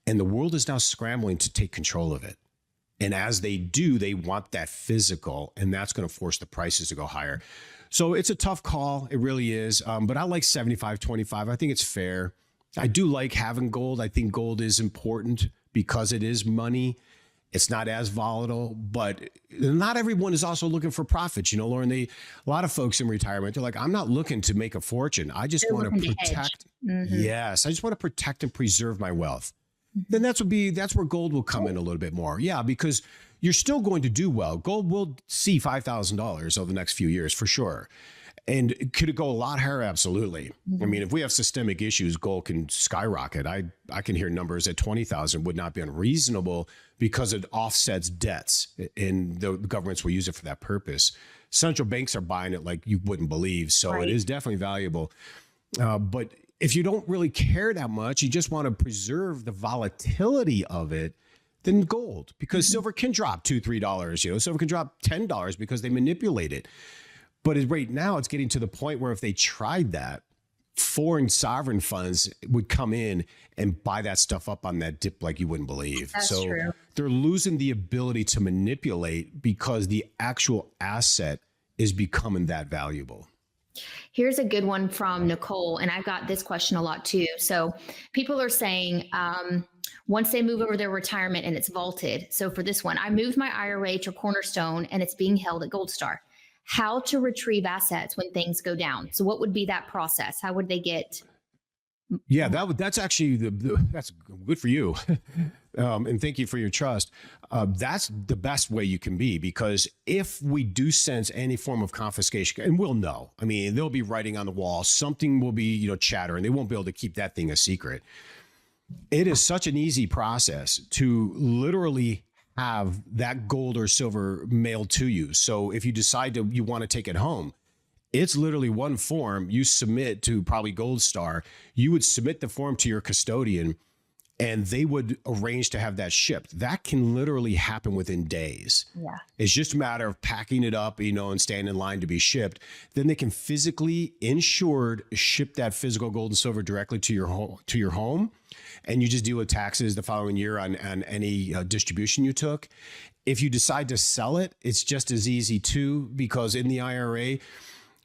And the world is now scrambling to take control of it. And as they do, they want that physical, and that's going to force the prices to go higher. So it's a tough call. It really is. But I like 75-25. I think it's fair. I do like having gold. I think gold is important because it is money. It's not as volatile, but not everyone is also looking for profits. Lauren, a lot of folks in retirement, they're like, I'm not looking to make a fortune. I just want to protect. Yes. I just want to protect and preserve my wealth. Then that's where gold will come in a little bit more. Yeah, because you're still going to do well. Gold will see $5,000 over the next few years for sure. And could it go a lot higher? Absolutely. I mean, if we have systemic issues, gold can skyrocket. I can hear numbers at 20,000 would not be unreasonable because it offsets debts and the governments will use it for that purpose. Central banks are buying it like you wouldn't believe. So It is definitely valuable. But if you don't really care that much, you just want to preserve the volatility of it, then gold, because silver can drop $2, $3, silver can drop $10 because they manipulate it. But right now it's getting to the point where if they tried that, foreign sovereign funds would come in and buy that stuff up on that dip like you wouldn't believe. That's true. They're losing the ability to manipulate because the actual asset is becoming that valuable. Here's a good one from Nicole, and I've got this question a lot too. So people are saying once they move over their retirement and it's vaulted. So for this one, I moved my IRA to Cornerstone and it's being held at Gold Star. How to retrieve assets when things go down? So what would be that process? How would they get? Yeah, that's actually that's good for you. and thank you for your trust. That's the best way you can be, because if we do sense any form of confiscation, and we'll know, I mean, they'll be writing on the wall, something will be, chatter, and they won't be able to keep that thing a secret. It is such an easy process to literally have that gold or silver mailed to you. So if you decide you want to take it home, it's literally one form you submit to probably Gold Star. You would submit the form to your custodian, and they would arrange to have that shipped. That can literally happen within days. Yeah. It's just a matter of packing it up, and standing in line to be shipped. Then they can physically insured ship that physical gold and silver directly to your home. And you just deal with taxes the following year on any distribution you took. If you decide to sell it, it's just as easy too, because in the IRA,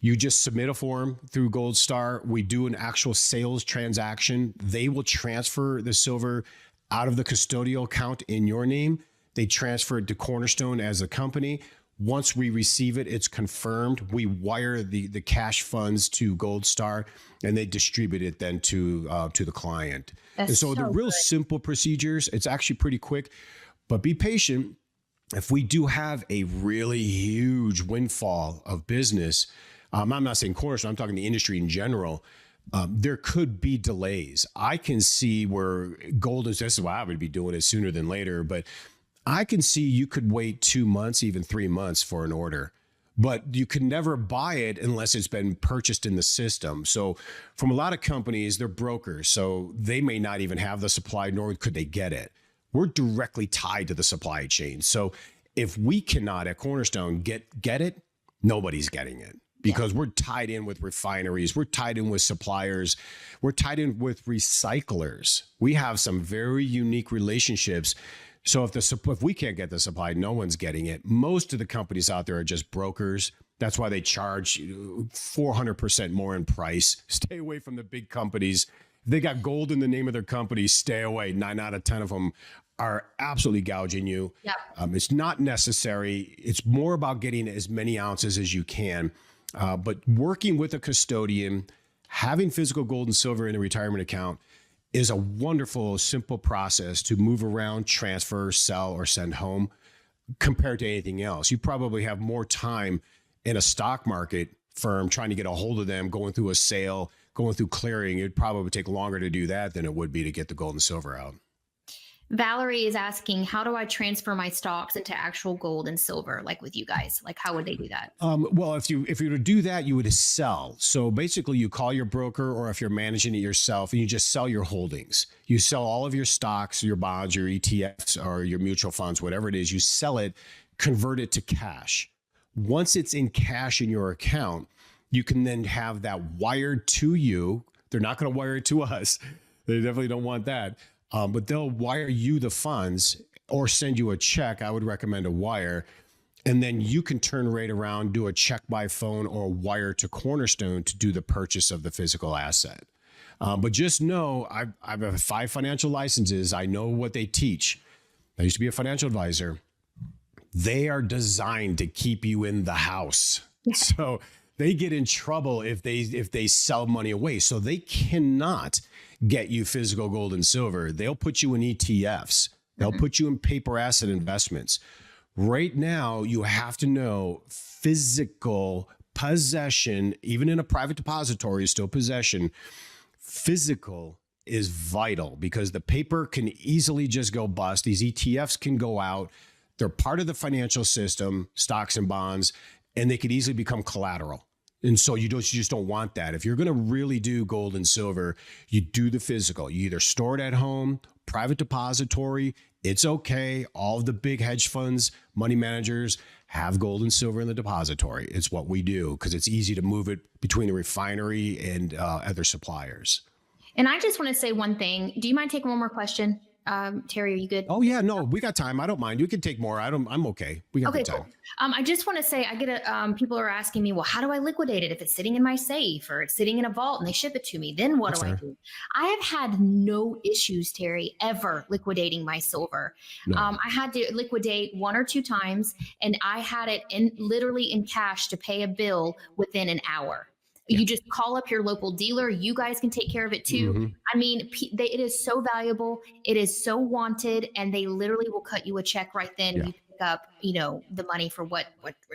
you just submit a form through Gold Star. We do an actual sales transaction. They will transfer the silver out of the custodial account in your name. They transfer it to Cornerstone as a company. Once we receive it, it's confirmed. We wire the cash funds to Gold Star, and they distribute it then to the client. That's and so the real good. simple procedures, it's actually pretty quick, but be patient. If we do have a really huge windfall of business, I'm not saying Cornerstone, I'm talking the industry in general, there could be delays. I can see where gold is, this is why I would be doing it sooner than later, but I can see you could wait 2 months, even 3 months for an order, but you can never buy it unless it's been purchased in the system. So from a lot of companies, they're brokers, so they may not even have the supply, nor could they get it. We're directly tied to the supply chain. So if we cannot at Cornerstone get it, nobody's getting it. Because we're tied in with refineries, we're tied in with suppliers, we're tied in with recyclers. We have some very unique relationships. So if we can't get the supply, no one's getting it. Most of the companies out there are just brokers. That's why they charge 400% more in price. Stay away from the big companies. If they got gold in the name of their company, stay away. 9 out of 10 of them are absolutely gouging you. Yep. It's not necessary. It's more about getting as many ounces as you can. But working with a custodian, having physical gold and silver in a retirement account is a wonderful, simple process to move around, transfer, sell, or send home compared to anything else. You probably have more time in a stock market firm trying to get a hold of them, going through a sale, going through clearing. It'd probably take longer to do that than it would be to get the gold and silver out. Valerie is asking, how do I transfer my stocks into actual gold and silver, like with you guys? Like, how would they do that? Well, if you were to do that, you would sell. So basically you call your broker, or if you're managing it yourself, and you just sell your holdings. You sell all of your stocks, your bonds, your ETFs, or your mutual funds, whatever it is, you sell it, convert it to cash. Once it's in cash in your account, you can then have that wired to you. They're not going to wire it to us. They definitely don't want that. But they'll wire you the funds or send you a check. I would recommend a wire. And then you can turn right around, do a check by phone or wire to Cornerstone to do the purchase of the physical asset. But just know, I have 5 financial licenses. I know what they teach. I used to be a financial advisor. They are designed to keep you in the house. So they get in trouble if they sell money away. So they cannot get you physical gold and silver. They'll put you in ETFs. They'll put you in paper asset investments. Right now, you have to know physical possession, even in a private depository, is still possession. Physical is vital because the paper can easily just go bust. These ETFs can go out. They're part of the financial system, stocks and bonds, and they could easily become collateral. And so you just don't want that. If you're going to really do gold and silver, you do the physical. You either store it at home, private depository. It's okay. All of the big hedge funds, money managers have gold and silver in the depository. It's what we do because it's easy to move it between the refinery and other suppliers. And I just want to say one thing. Do you mind taking one more question? Terry, are you good? Oh yeah, no, we got time. I don't mind. You can take more. I'm okay. We got the time. Cool. I just want to say, I get people are asking me, well, how do I liquidate it if it's sitting in my safe or it's sitting in a vault and they ship it to me? Then what do I do? I have had no issues, Terry, ever liquidating my silver. No. I had to liquidate 1 or 2 times, and I had it literally in cash to pay a bill within an hour. You just call up your local dealer. You guys can take care of it too. Mm-hmm. I mean, it is so valuable. It is so wanted, and they literally will cut you a check right then. Yeah. You pick up, the money for what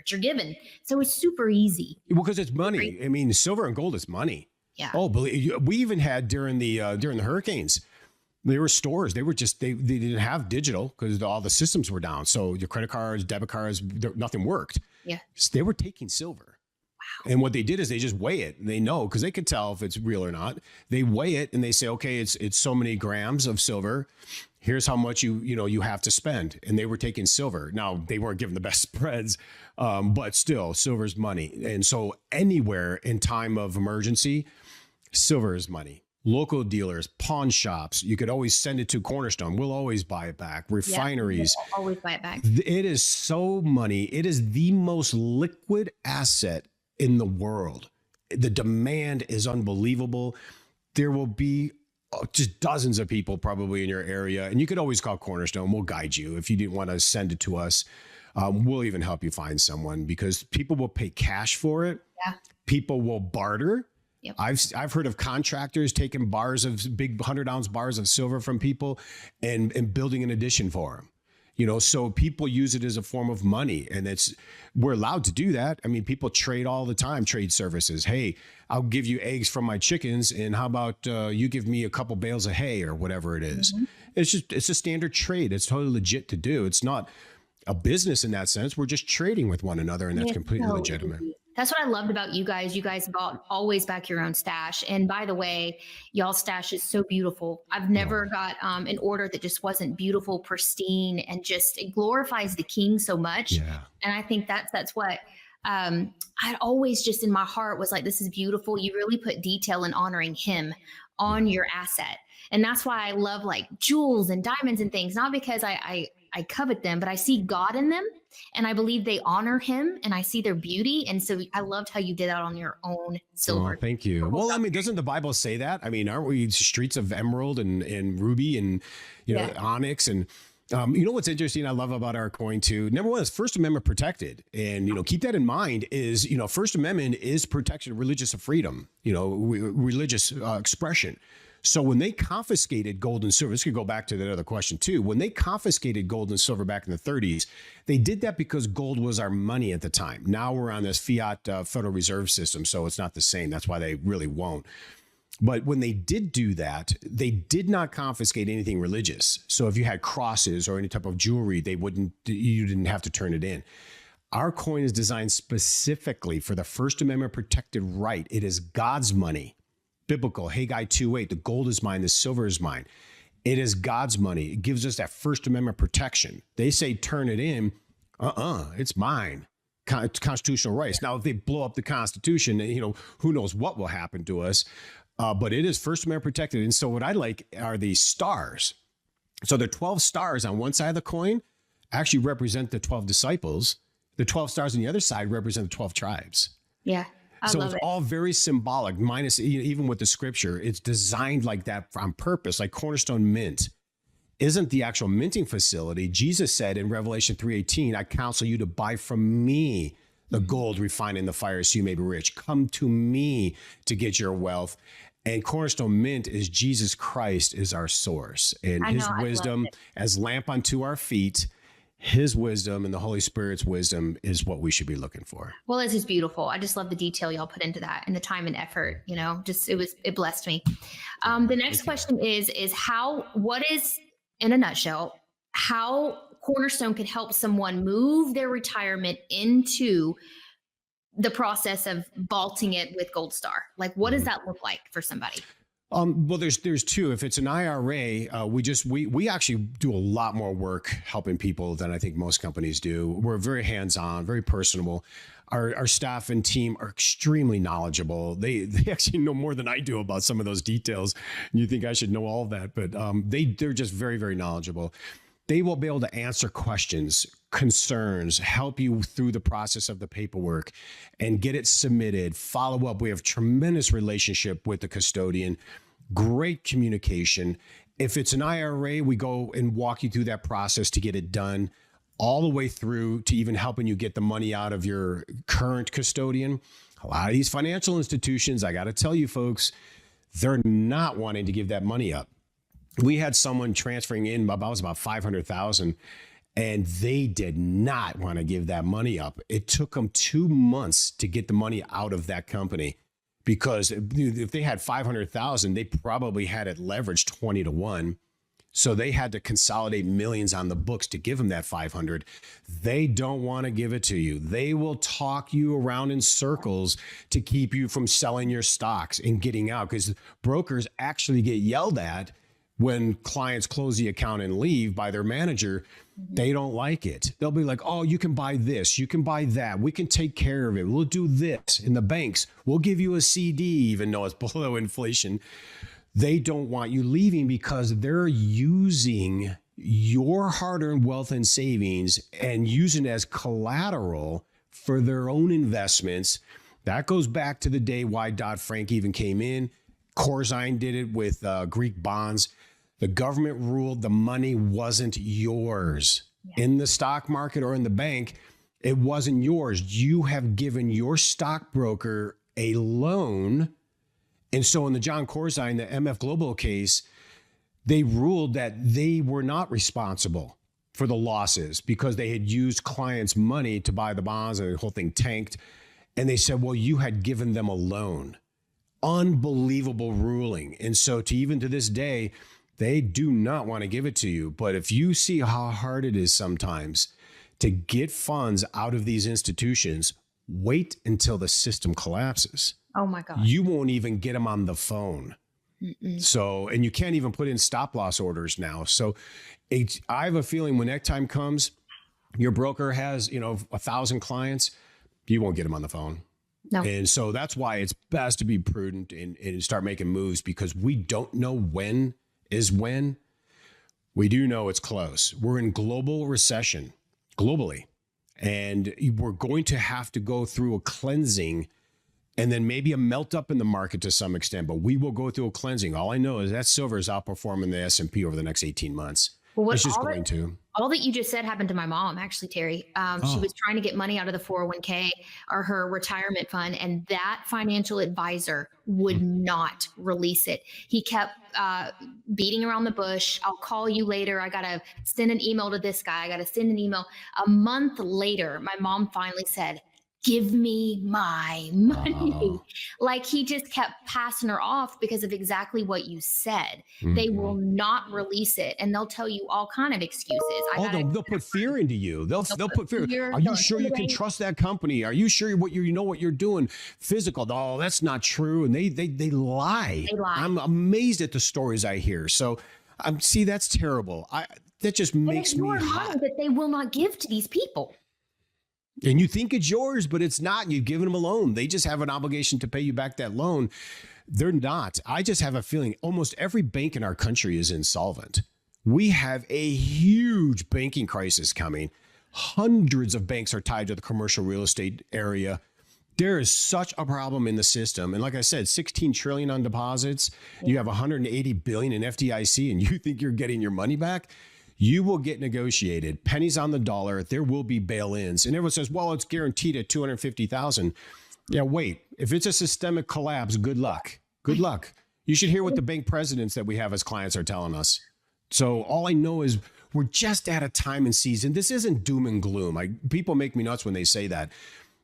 you're given. So it's super easy. Well, because it's money. I mean, silver and gold is money. Yeah. Oh, we even had during the hurricanes, there were stores. They were just they didn't have digital because all the systems were down. So your credit cards, debit cards, nothing worked. Yeah. So they were taking silver. And what they did is they just weigh it. And they know because they could tell if it's real or not. They weigh it and they say, okay, it's so many grams of silver. Here's how much you have to spend. And they were taking silver. Now they weren't given the best spreads, but still, silver's money. And so anywhere in time of emergency, silver is money. Local dealers, pawn shops, you could always send it to Cornerstone. We'll always buy it back. Refineries. We'll always buy it back. It is so money. It is the most liquid asset in the world. The demand is unbelievable. There will be just dozens of people probably in your area. And you could always call Cornerstone. We'll guide you. If you didn't want to send it to us, we'll even help you find someone because people will pay cash for it. Yeah. People will barter. Yep. I've heard of contractors taking bars of big 100-ounce bars of silver from people and building an addition for them. So people use it as a form of money, and we're allowed to do that. I mean, people trade all the time, trade services. Hey, I'll give you eggs from my chickens, and how about you give me a couple bales of hay or whatever it is. Mm-hmm. It's a standard trade. It's totally legit to do. It's not a business in that sense. We're just trading with one another, and that's completely legitimate. That's what I loved about you guys. You guys always back your own stash. And by the way, y'all's stash is so beautiful. I've never got an order that just wasn't beautiful, pristine, and just it glorifies the King so much. Yeah. And I think that's what I always just in my heart was like, this is beautiful. You really put detail in honoring him on your asset. And that's why I love like jewels and diamonds and things, not because I covet them, but I see God in them. And I believe they honor him and I see their beauty. And so I loved how you did that on your own silver. Oh, thank you. Well, I mean, doesn't the Bible say that? I mean, aren't we streets of emerald and ruby and, onyx? And, what's interesting I love about our coin too, number one is First Amendment protected. And, keep that in mind is, First Amendment is protection of religious freedom, religious expression. So when they confiscated gold and silver, this could go back to that other question too. When they confiscated gold and silver back in the 30s, they did that because gold was our money at the time. Now we're on this fiat Federal Reserve system, so it's not the same. That's why they really won't. But when they did do that, they did not confiscate anything religious. So if you had crosses or any type of jewelry, you didn't have to turn it in. Our coin is designed specifically for the First Amendment protected right. It is God's money. Biblical, Haggai 2:8, the gold is mine, the silver is mine. It is God's money. It gives us that First Amendment protection. They say turn it in. It's mine. Constitutional rights. Now, if they blow up the Constitution, who knows what will happen to us. But it is First Amendment protected. And so what I like are these stars. So the 12 stars on one side of the coin actually represent the 12 disciples. The 12 stars on the other side represent the 12 tribes. Yeah. So it's all very symbolic, minus even with the scripture. It's designed like that on purpose, like Cornerstone Mint isn't the actual minting facility. Jesus said in Revelation 3:18, I counsel you to buy from me the gold refined in the fire so you may be rich. Come to me to get your wealth. And Cornerstone Mint is Jesus Christ is our source. And his wisdom as lamp unto our feet. His wisdom and the Holy Spirit's wisdom is what we should be looking for. Well, it's just beautiful. I just love the detail y'all put into that and the time and effort, it blessed me. The next question is what is, in a nutshell, how Cornerstone could help someone move their retirement into the process of vaulting it with Gold Star? Like, what does that look like for somebody? Well, there's two. If it's an IRA, we actually do a lot more work helping people than I think most companies do. We're very hands-on, very personable. Our staff and team are extremely knowledgeable. They actually know more than I do about some of those details. You think I should know all of that, but they're just very, very knowledgeable. They will be able to answer questions, concerns, help you through the process of the paperwork and get it submitted, follow up. We have tremendous relationship with the custodian, great communication. If it's an IRA, we go and walk you through that process to get it done all the way through to even helping you get the money out of your current custodian. A lot of these financial institutions, I got to tell you folks, they're not wanting to give that money up. We had someone transferring in about 500,000 and they did not want to give that money up. It took them 2 months to get the money out of that company, because if they had 500,000, they probably had it leveraged 20-1. So they had to consolidate millions on the books to give them that 500. They don't want to give it to you. They will talk you around in circles to keep you from selling your stocks and getting out, because brokers actually get yelled at when clients close the account and leave by their manager. They don't like it. They'll be like, oh, you can buy this, you can buy that, we can take care of it, we'll do this. In the banks, we'll give you a CD even though it's below inflation. They don't want you leaving because they're using your hard-earned wealth and savings and using it as collateral for their own investments. That goes back to the day why Dodd-Frank even came in. Corzine did it with Greek bonds. The government ruled the money wasn't yours. In the stock market or in the bank, it wasn't yours. You have given your stockbroker a loan. And so in the John Corzine, the MF Global case, they ruled that they were not responsible for the losses because they had used clients' money to buy the bonds and the whole thing tanked. And they said, well, you had given them a loan. Unbelievable ruling. And so even to this day, they do not want to give it to you. But if you see how hard it is sometimes to get funds out of these institutions, wait until the system collapses. Oh my God. You won't even get them on the phone. So, and you can't even put in stop loss orders now. So I have a feeling when that time comes, your broker has, 1,000 clients, you won't get them on the phone. No. And so that's why it's best to be prudent and start making moves, because we don't know when is when. We do know it's close. We're in global recession globally, and we're going to have to go through a cleansing and then maybe a melt up in the market to some extent, but we will go through a cleansing. All I know is that silver is outperforming the S&P over the next 18 months. Well, it's just going to. All that you just said happened to my mom, actually, Terry. She was trying to get money out of the 401k or her retirement fund, and that financial advisor would not release it. He kept beating around the bush. I'll call you later. I got to send an email to this guy. I got to send an email. A month later, my mom finally said, give me my money. Like, he just kept passing her off because of exactly what you said. They will not release it, and they'll tell you all kind of excuses. They'll put fear into you. They'll put fear. Are you sure you can trust that company? Are you sure you know what you're doing? Physical. Oh, that's not true. And they lie. They lie. I'm amazed at the stories I hear. So see, that's terrible. That just makes me hot. That they will not give to these people. And you think it's yours, but it's not. You've given them a loan. They just have an obligation to pay you back that loan. They're not. I just have a feeling almost every bank in our country is insolvent. We have a huge banking crisis coming. Hundreds of banks are tied to the commercial real estate area. There is such a problem in the system. And like I said, 16 trillion on deposits. You have 180 billion in FDIC, and you think you're getting your money back? You will get negotiated. Pennies on the dollar. There will be bail-ins. And everyone says, well, it's guaranteed at 250,000. Yeah, wait. If it's a systemic collapse, good luck. Good luck. You should hear what the bank presidents that we have as clients are telling us. So all I know is we're just at a time and season. This isn't doom and gloom. People make me nuts when they say that.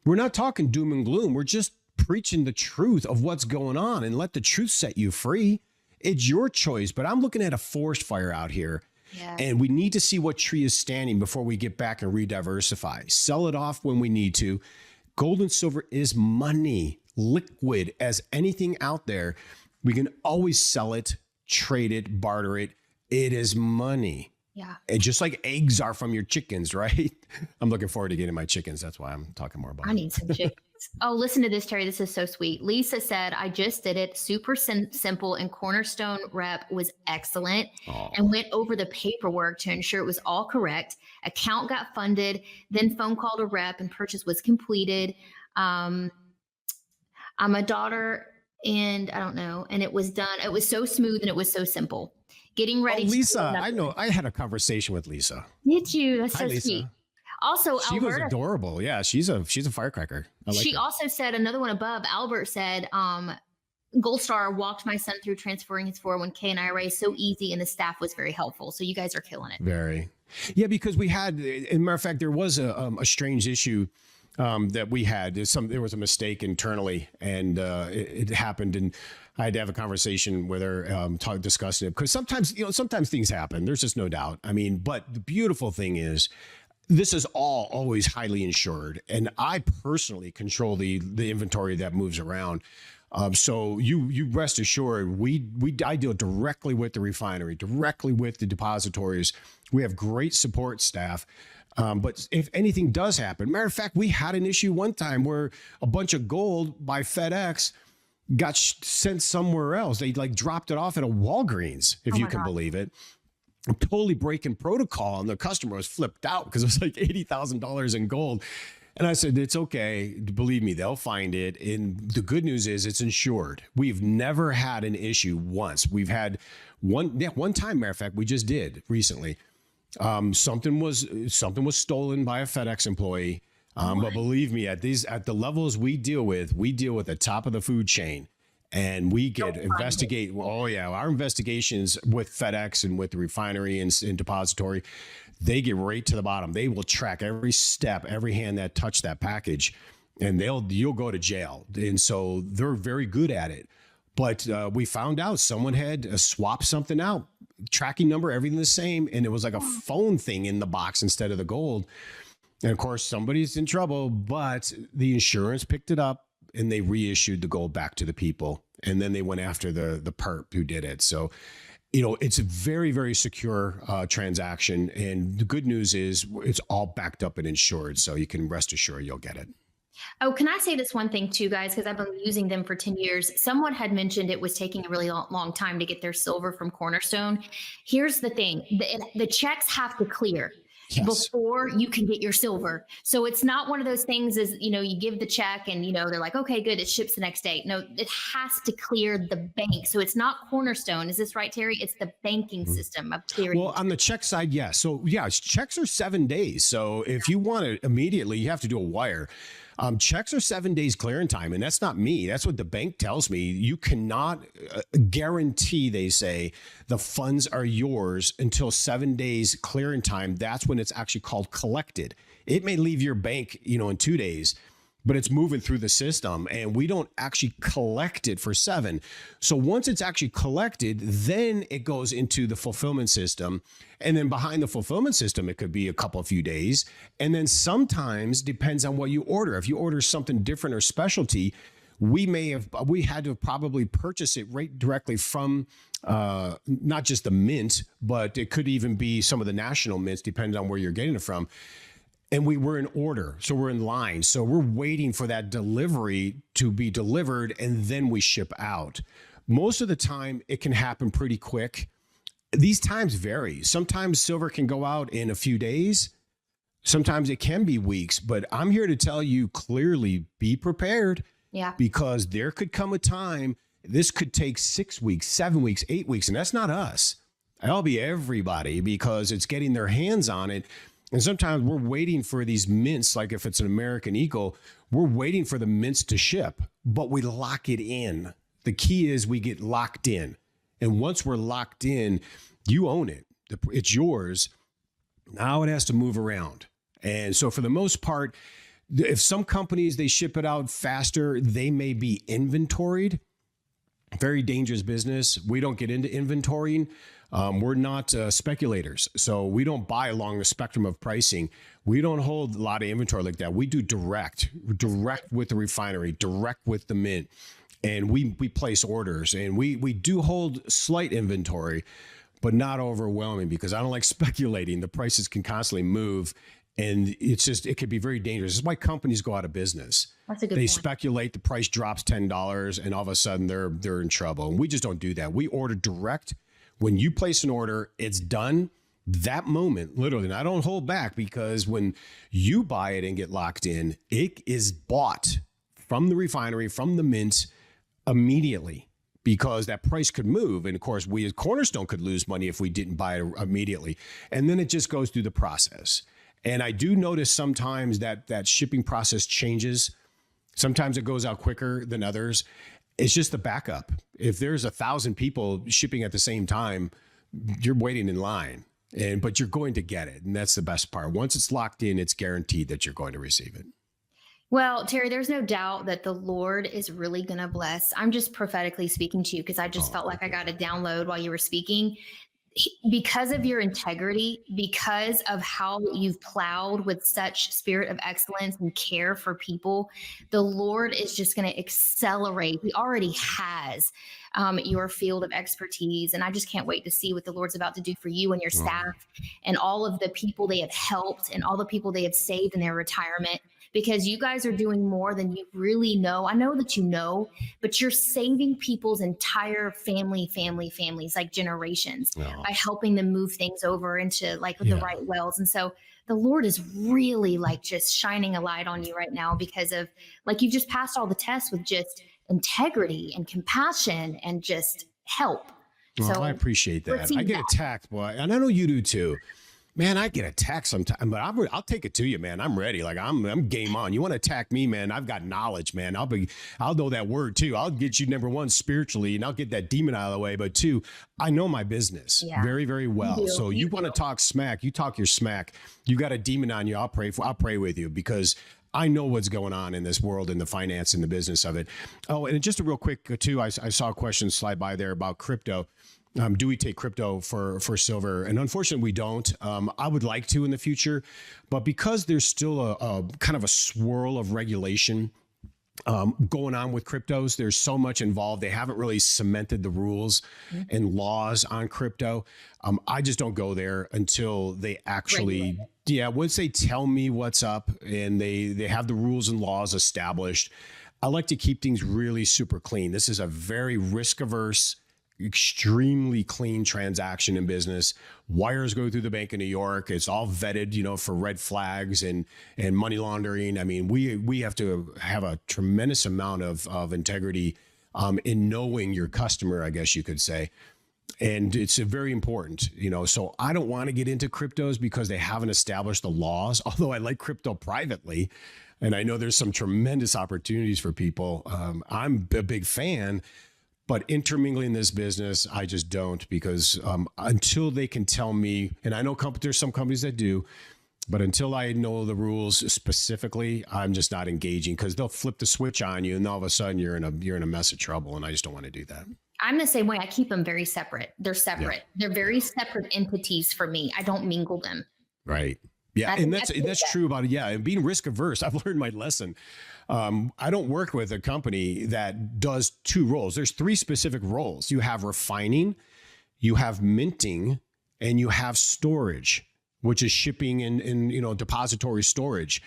We're not talking doom and gloom. We're just preaching the truth of what's going on, and let the truth set you free. It's your choice. But I'm looking at a forest fire out here. Yeah. And we need to see what tree is standing before we get back and rediversify. Sell it off when we need to. Gold and silver is money, liquid as anything out there. We can always sell it, trade it, barter it. It is money. Yeah. And just like eggs are from your chickens, right? I'm looking forward to getting my chickens. That's why I'm talking more about it. I need some chickens. Oh, listen to this, Terry. This is so sweet. Lisa said, I just did it. Super simple, and Cornerstone rep was excellent and went over the paperwork to ensure it was all correct. Account got funded, then phone call to rep, and purchase was completed. I'm a daughter, and I don't know. And it was done. It was so smooth, and it was so simple. Getting ready. Lisa, I know. I had a conversation with Lisa. Did you? That's so Hi, Lisa. sweet. Also, She was Alberta, adorable. Yeah, she's a firecracker. I like she her. also said another one above. Albert said, Gold Star walked my son through transferring his 401k and IRA so easy, and the staff was very helpful. So you guys are killing it. Very. Yeah, because we had, as a matter of fact, there was a strange issue that we had. There was a mistake internally, and it happened, and I had to have a conversation with her, discussing it, because sometimes things happen. There's just no doubt. I mean, but the beautiful thing is, this is all always highly insured, and I personally control the inventory that moves around. So you rest assured, I deal directly with the refinery, directly with the depositories. We have great support staff. But if anything does happen, matter of fact, we had an issue one time where a bunch of gold by FedEx got sent somewhere else. They like dropped it off at a Walgreens, if you can believe it. I'm totally breaking protocol, and the customer was flipped out because it was like $80,000 in gold. And I said, it's okay. Believe me, they'll find it. And the good news is it's insured. We've never had an issue once. We've had one time, matter of fact, we just did recently. Something was stolen by a FedEx employee. But believe me, at the levels we deal with the top of the food chain. And we get investigate. Oh yeah, our investigations with FedEx and with the refinery and depository, they get right to the bottom. They will track every step, every hand that touched that package, and you'll go to jail. And so they're very good at it. But we found out someone had swapped something out, tracking number, everything the same, and it was like a phone thing in the box instead of the gold. And of course, somebody's in trouble, but the insurance picked it up, and they reissued the gold back to the people. And then they went after the perp who did it. So, it's a very, very secure transaction. And the good news is it's all backed up and insured. So you can rest assured you'll get it. Oh, can I say this one thing too, guys? Because I've been using them for 10 years. Someone had mentioned it was taking a really long time to get their silver from Cornerstone. Here's the thing. The checks have to clear. Yes. Before you can get your silver. So it's not one of those things as, you give the check and, they're like, okay, good, it ships the next day. No, it has to clear the bank. So it's not Cornerstone. Is this right, Terry? It's the banking system of clearing. Well, on the check side, yes. So yeah, checks are 7 days. So if you want it immediately, you have to do a wire. Checks are 7 days clearing time, and that's not me. That's what the bank tells me. You cannot guarantee, they say, the funds are yours until 7 days clearing time. That's when it's actually called collected. It may leave your bank, in 2 days, but it's moving through the system, and we don't actually collect it for 7. So once it's actually collected, then it goes into the fulfillment system. And then behind the fulfillment system, it could be a few days. And then sometimes depends on what you order. If you order something different or specialty, we had to probably purchase it right directly from not just the mint, but it could even be some of the national mints, depending on where you're getting it from. And we were in order. So we're in line. So we're waiting for that delivery to be delivered, and then we ship out. Most of the time, it can happen pretty quick. These times vary. Sometimes silver can go out in a few days. Sometimes it can be weeks. But I'm here to tell you clearly, be prepared. Yeah. Because there could come a time, this could take 6 weeks, 7 weeks, 8 weeks. And that's not us. That'll be everybody, because it's getting their hands on it. And sometimes we're waiting for these mints, like if it's an American Eagle, we're waiting for the mints to ship, but we lock it in. The key is we get locked in. And once we're locked in, you own it. It's yours. Now it has to move around. And so for the most part, if some companies, they ship it out faster, they may be inventoried. Very dangerous business. We don't get into inventorying. We're not speculators, so we don't buy along the spectrum of pricing. We don't hold a lot of inventory like that. We do direct with the refinery, direct with the mint, and we place orders. And we do hold slight inventory, but not overwhelming, because I don't like speculating. The prices can constantly move, and it could be very dangerous. This is why companies go out of business. That's a good They point. speculate, the price drops $10, and all of a sudden they're in trouble. And we just don't do that. We order direct. When you place an order, it's done that moment, literally. And I don't hold back, because when you buy it and get locked in, it is bought from the refinery, from the mint immediately, because that price could move. And of course, we as Cornerstone could lose money if we didn't buy it immediately. And then it just goes through the process. And I do notice sometimes that shipping process changes. Sometimes it goes out quicker than others. It's just the backup. If there's 1,000 people shipping at the same time, you're waiting in line, but you're going to get it. And that's the best part. Once it's locked in, it's guaranteed that you're going to receive it. Well, Terry, there's no doubt that the Lord is really going to bless. I'm just prophetically speaking to you because I just felt like I got a download while you were speaking. Because of your integrity, because of how you've plowed with such spirit of excellence and care for people, the Lord is just going to accelerate. He already has your field of expertise. And I just can't wait to see what the Lord's about to do for you and your staff and all of the people they have helped and all the people they have saved in their retirement. Because you guys are doing more than you really know. I know that you know, but you're saving people's entire families, like generations, by helping them move things over into like the right wells. And so the Lord is really like just shining a light on you right now because of like you've just passed all the tests with just integrity and compassion and just help. Well, so I appreciate that. I get attacked, boy, and I know you do too. Man, I get attacked sometimes, but I'll take it to you, man. I'm ready. Like I'm game on. You want to attack me, man? I've got knowledge, man. I'll know that word too. I'll get you number one spiritually, and I'll get that demon out of the way. But two, I know my business very, very well. So you want to talk smack? You talk your smack. You got a demon on you. I'll pray with you because I know what's going on in this world, in the finance and the business of it. Oh, and just a real quick too, I saw a question slide by there about crypto. Do we take crypto for silver? And unfortunately, we don't. I would like to in the future, but because there's still a kind of a swirl of regulation going on with cryptos, there's so much involved. They haven't really cemented the rules and laws on crypto. I just don't go there until they actually, once they tell me what's up and they have the rules and laws established. I like to keep things really super clean. This is a very risk averse, extremely clean transaction in business. Wires go through the Bank of New York. It's all vetted, for red flags and money laundering. I mean, we have to have a tremendous amount of integrity in knowing your customer, I guess you could say. And it's very important, so I don't want to get into cryptos because they haven't established the laws, although I like crypto privately. And I know there's some tremendous opportunities for people. I'm a big fan. But intermingling this business, I just don't because until they can tell me, and I know there's some companies that do, but until I know the rules specifically, I'm just not engaging because they'll flip the switch on you and all of a sudden you're in a mess of trouble. And I just don't want to do that. I'm the same way. I keep them very separate. They're separate. Yeah. They're very separate entities for me. I don't mingle them. Right. Yeah. And that's true about it. Yeah. And being risk averse, I've learned my lesson. I don't work with a company that does two roles. There's three specific roles. You have refining, you have minting, and you have storage, which is shipping and depository storage.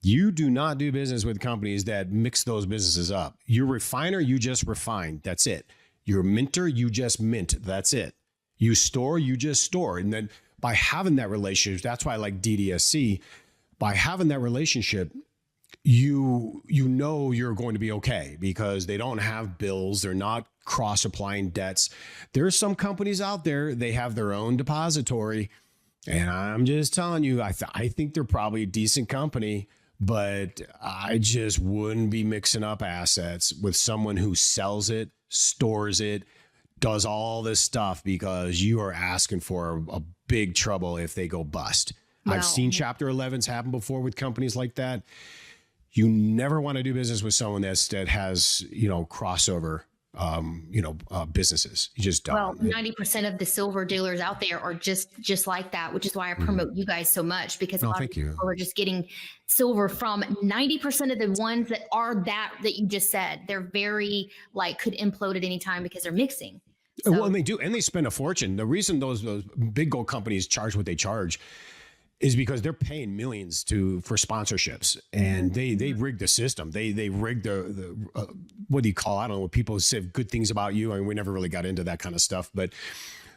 You do not do business with companies that mix those businesses up. Your refiner, you just refine. That's it. Your minter, you just mint. That's it. You store, you just store. And then by having that relationship, that's why I like DDSC. By having that relationship, you know you're going to be okay because they don't have bills. They're not cross-applying debts. There are some companies out there, they have their own depository. And I'm just telling you, I think they're probably a decent company, but I just wouldn't be mixing up assets with someone who sells it, stores it, does all this stuff because you are asking for a big trouble if they go bust. Wow. I've seen Chapter 11s happen before with companies like that. You never want to do business with someone that has, crossover, businesses. You just don't. Well, 90% of the silver dealers out there are just like that, which is why I promote you guys so much because a lot of people are just getting silver from 90% of the ones that are that you just said. They're very could implode at any time because they're mixing. So, well, and they do, and they spend a fortune. The reason those big gold companies charge what they charge is because they're paying millions for sponsorships, and they rig the system. They rig the what do you call? I don't know what people say good things about you. I mean, we never really got into that kind of stuff, but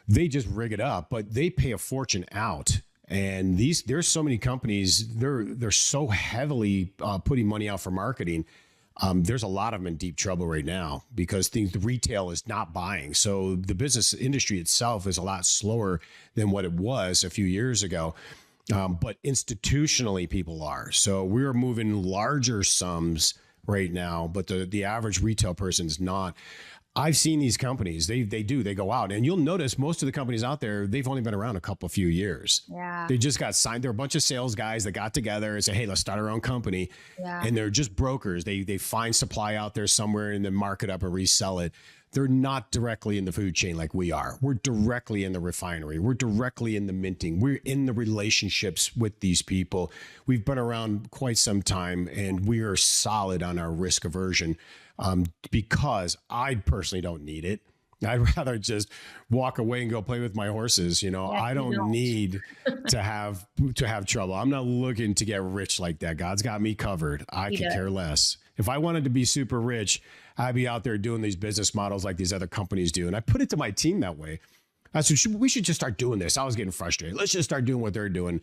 they just rig it up. But they pay a fortune out, and there's so many companies. They're so heavily putting money out for marketing. There's a lot of them in deep trouble right now because the retail is not buying. So the business industry itself is a lot slower than what it was a few years ago. But institutionally, people are. So we're moving larger sums right now, but the average retail person is not. I've seen these companies, they go out, and you'll notice most of the companies out there, they've only been around a few years. Yeah. They just got signed. They're a bunch of sales guys that got together and say, hey, let's start our own company. Yeah. And they're just brokers. They find supply out there somewhere and then mark it up and resell it. They're not directly in the food chain like we are. We're directly in the refinery. We're directly in the minting. We're in the relationships with these people. We've been around quite some time, and we are solid on our risk aversion because I personally don't need it. I'd rather just walk away and go play with my horses. I don't need to have trouble. I'm not looking to get rich like that. God's got me covered. I could care less. If I wanted to be super rich, I'd be out there doing these business models like these other companies do. And I put it to my team that way. I said, we should just start doing this. I was getting frustrated. Let's just start doing what they're doing.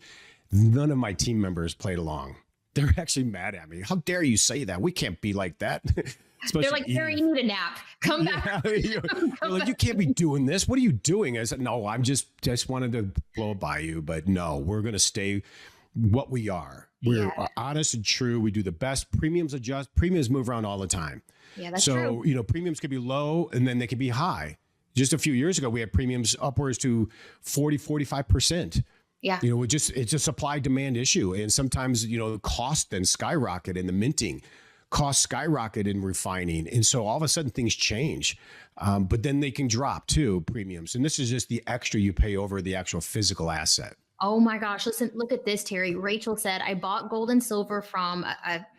None of my team members played along. They're actually mad at me. How dare you say that? We can't be like that. They're like, Terry, you need a nap. Come back. They're like, you can't be doing this. What are you doing? I said, no, I'm just wanted to blow it by you. But no, we're going to stay what we are. We're honest and true. We do the best. Premiums adjust. Premiums move around all the time. Yeah, that's true. So, premiums could be low and then they could be high. Just a few years ago, we had premiums upwards to 45%. Yeah. It's a supply demand issue. And sometimes, the cost then skyrocket in the minting, costs skyrocket in refining. And so all of a sudden things change. But then they can drop too, premiums. And this is just the extra you pay over the actual physical asset. Oh my gosh. Listen, look at this, Terry. Rachel said, I bought gold and silver from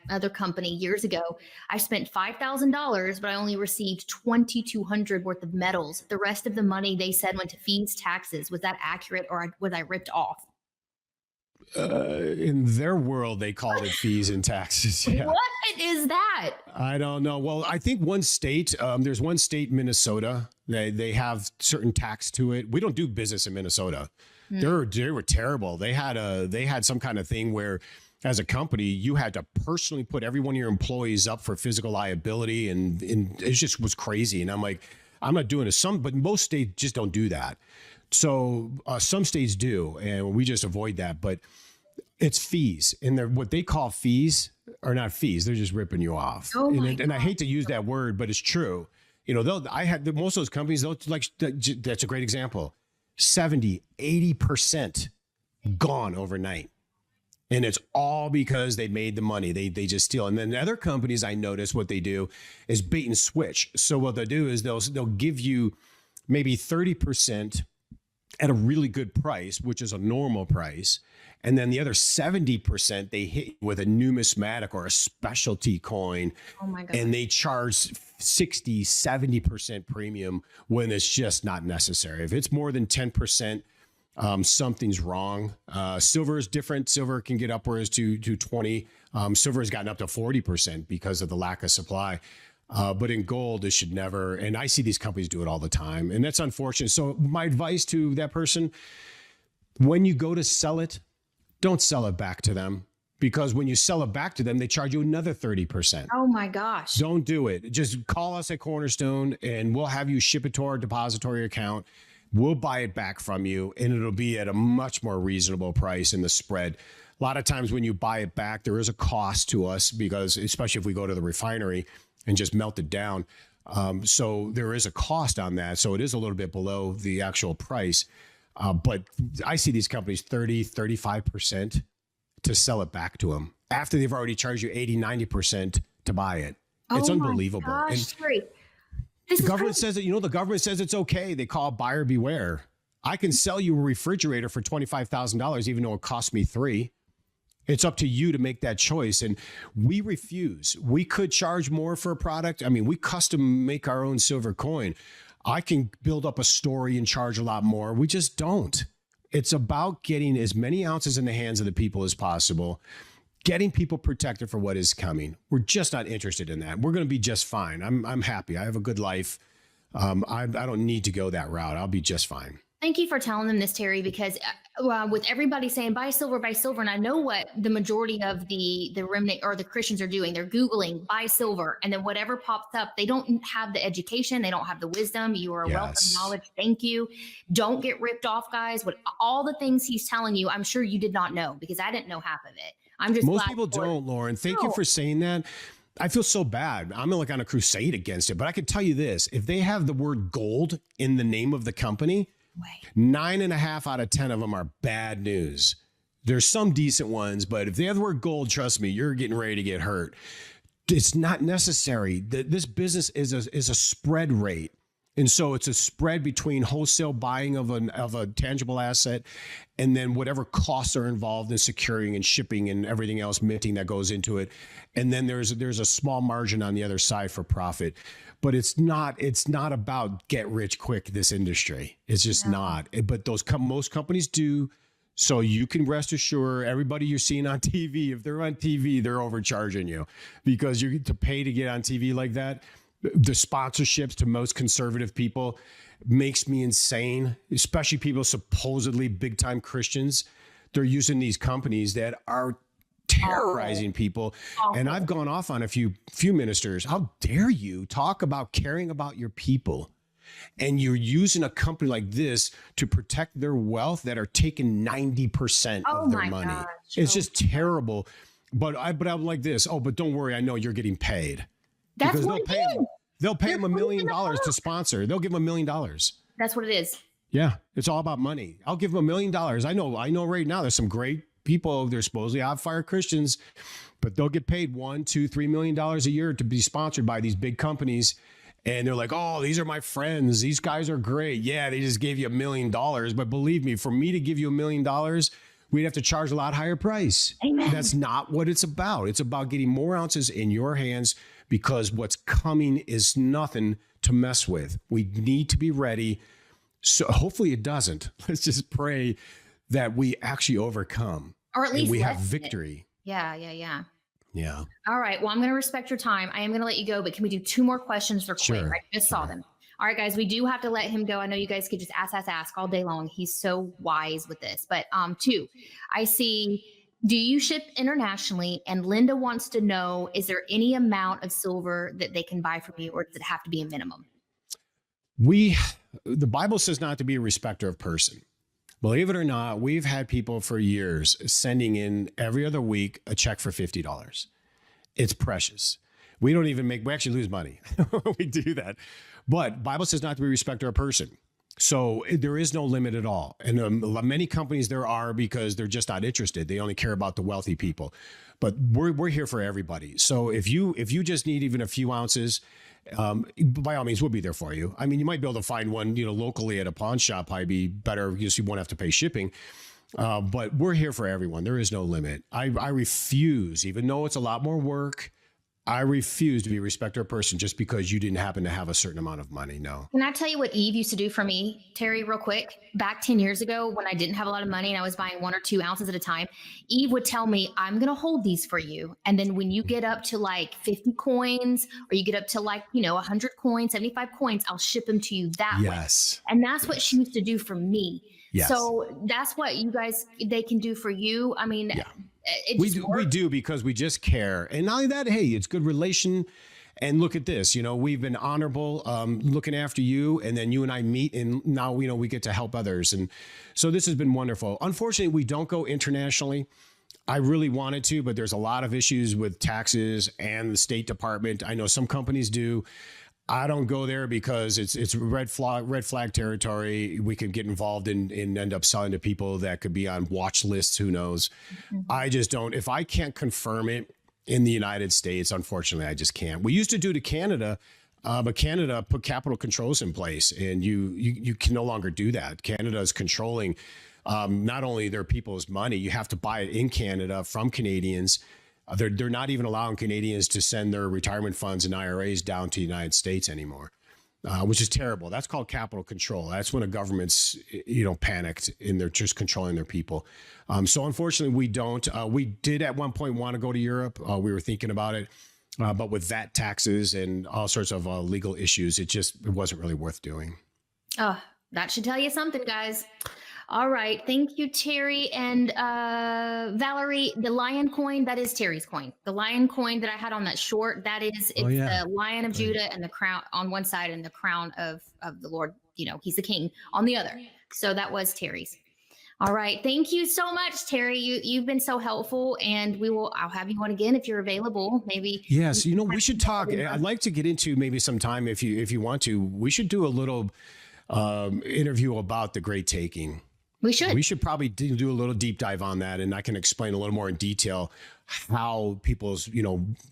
another company years ago. I spent $5,000, but I only received $2,200 worth of metals. The rest of the money they said went to fees, taxes. Was that accurate, or was I ripped off? In their world, they called it fees and taxes. Yeah. What is that? I don't know. Well, I think one state, there's one state, Minnesota, they have certain tax to it. We don't do business in Minnesota. They were terrible. They had some kind of thing where, as a company, you had to personally put every one of your employees up for physical liability, and it just was crazy. And I'm like, I'm not doing it. But most states just don't do that. So some states do, and we just avoid that. But it's fees, and what they call fees are not fees. They're just ripping you off. Oh and I hate to use that word, but it's true. I had most of those companies. That's a great example. 70, 80% gone overnight. And it's all because they made the money. They just steal. And then other companies, I notice what they do is bait and switch. So what they'll do is they'll give you maybe 30% at a really good price, which is a normal price. And then the other 70%, they hit you with a numismatic or a specialty coin. Oh my God. And they charge 60, 70% premium when it's just not necessary. If it's more than 10%, something's wrong. Silver is different. Silver can get upwards to 20. Silver has gotten up to 40% because of the lack of supply. But in gold, it should never. And I see these companies do it all the time. And that's unfortunate. So my advice to that person, when you go to sell it, don't sell it back to them, because when you sell it back to them, they charge you another 30%. Oh my gosh. Don't do it. Just call us at Cornerstone and we'll have you ship it to our depository account. We'll buy it back from you, and it'll be at a much more reasonable price in the spread. A lot of times when you buy it back, there is a cost to us, because especially if we go to the refinery and just melt it down. So there is a cost on that. So it is a little bit below the actual price. But I see these companies 30, 35% to sell it back to them after they've already charged you 80, 90% to buy it. It's unbelievable. My gosh, And the government says that, the government says it's okay. They call it buyer beware. I can sell you a refrigerator for $25,000, even though it cost me $3,000. It's up to you to make that choice. And we refuse. We could charge more for a product. I mean, we custom make our own silver coin. I can build up a story and charge a lot more. We just don't. It's about getting as many ounces in the hands of the people as possible, getting people protected for what is coming. We're just not interested in that. We're going to be just fine. I'm happy. I have a good life. I don't need to go that route. I'll be just fine. Thank you for telling them this, Terry, because with everybody saying buy silver, and I know what the majority of the remnant or the Christians are doing. They're Googling buy silver, and then whatever pops up, they don't have the education, they don't have the wisdom. You are a wealth of Yes. knowledge. Thank you. Don't get ripped off, guys. What all the things he's telling you, I'm sure you did not know because I didn't know half of it. I'm just Most glad people for- don't, Lauren. Thank you No. for saying that. I feel so bad. I'm like on a crusade against it, but I can tell you this: if they have the word gold in the name of the company, Way. 9.5 out of 10 of them are bad news. There's some decent ones, but if they have the word gold, trust me, you're getting ready to get hurt. It's not necessary. This business is a spread rate. And so it's a spread between wholesale buying of a tangible asset and then whatever costs are involved in securing and shipping and everything else, minting that goes into it. And then there's a small margin on the other side for profit. But it's not about get rich quick, this industry. It's just not. But most companies do. So you can rest assured, everybody you're seeing on TV, if they're on TV, they're overcharging you because you get to pay to get on TV like that. The sponsorships to most conservative people makes me insane, especially people supposedly big time Christians. They're using these companies that are terrorizing people. And I've gone off on a few ministers. How dare you talk about caring about your people? And you're using a company like this to protect their wealth that are taking 90% of their money. Gosh. It's just terrible. But I'm like this. Oh, but don't worry. I know you're getting paid. That's Because what it is. they'll pay They're them $1 million putting it to up. sponsor. They'll give them $1 million. That's what it is. Yeah, it's all about money. I'll give them $1 million. I know right now there's some great people. They're supposedly hot-fire Christians, but they'll get paid $1, $2, $3 million a year to be sponsored by these big companies. And they're like, oh, these are my friends. These guys are great. Yeah, they just gave you $1 million. But believe me, for me to give you $1 million, we'd have to charge a lot higher price. Amen. That's not what it's about. It's about getting more ounces in your hands because what's coming is nothing to mess with. We need to be ready. So hopefully it doesn't. Let's just pray that we actually overcome Or at and least we have lessen it. victory. Yeah. Yeah. All right. Well, I'm going to respect your time. I am going to let you go, but can we do 2 more questions for quick? Sure, I just saw them. All right, guys, we do have to let him go. I know you guys could just ask all day long. He's so wise with this. But 2, I see, do you ship internationally? And Linda wants to know, is there any amount of silver that they can buy from you, or does it have to be a minimum? The Bible says not to be a respecter of person. Believe it or not, we've had people for years sending in every other week a check for $50. It's precious. We actually lose money. We do that. But Bible says not to be a respecter of person. So there is no limit at all. And many companies there are because they're just not interested. They only care about the wealthy people. But we're here for everybody. So if you just need even a few ounces, by all means, we'll be there for you. I mean, you might be able to find one, locally at a pawn shop. Probably be better because you won't have to pay shipping. But we're here for everyone. There is no limit. I refuse, even though it's a lot more work, I refuse to be a respecter of person just because you didn't happen to have a certain amount of money. No. Can I tell you what Eve used to do for me, Terry, real quick? Back 10 years ago, when I didn't have a lot of money and I was buying 1 or 2 ounces at a time, Eve would tell me, I'm going to hold these for you. And then when you get up to like 50 coins or you get up to like, 100 coins, 75 coins, I'll ship them to you that way. Yes. And that's what she used to do for me. Yes. So that's what you guys, they can do for you. I mean, Yeah. it We just do, we works. do because we just care. And not only that, hey, it's good relation. And look at this, we've been honorable, looking after you, and then you and I meet, and now we get to help others. And so this has been wonderful. Unfortunately, we don't go internationally. I really wanted to, but there's a lot of issues with taxes and the State Department. I know some companies do. I don't go there because it's red flag territory. We could get involved in and end up selling to people that could be on watch lists. Who knows? I just don't. If I can't confirm it in the United States, unfortunately, I just can't. We used to do to Canada, but Canada put capital controls in place, and you can no longer do that. Canada is controlling not only their people's money. You have to buy it in Canada from Canadians. They're not even allowing Canadians to send their retirement funds and IRAs down to the United States anymore, which is terrible. That's called capital control. That's when a government's, panicked and they're just controlling their people. So unfortunately, we don't. We did at one point want to go to Europe. We were thinking about it, but with VAT taxes and all sorts of legal issues, it wasn't really worth doing. Oh, That should tell you something, guys. All right. Thank you, Terry. And Valerie, the lion coin, that is Terry's coin. The lion coin that I had on that short, it's the Lion of Judah and the crown on one side and the crown of the Lord. He's the king on the other. So that was Terry's. All right. Thank you so much, Terry. You've been so helpful, and I'll have you on again if you're available. Maybe. Yes. We should talk. I'd like to get into maybe sometime if you want to. We should do a little interview about the Great Taking. We should probably do a little deep dive on that, and I can explain a little more in detail how people's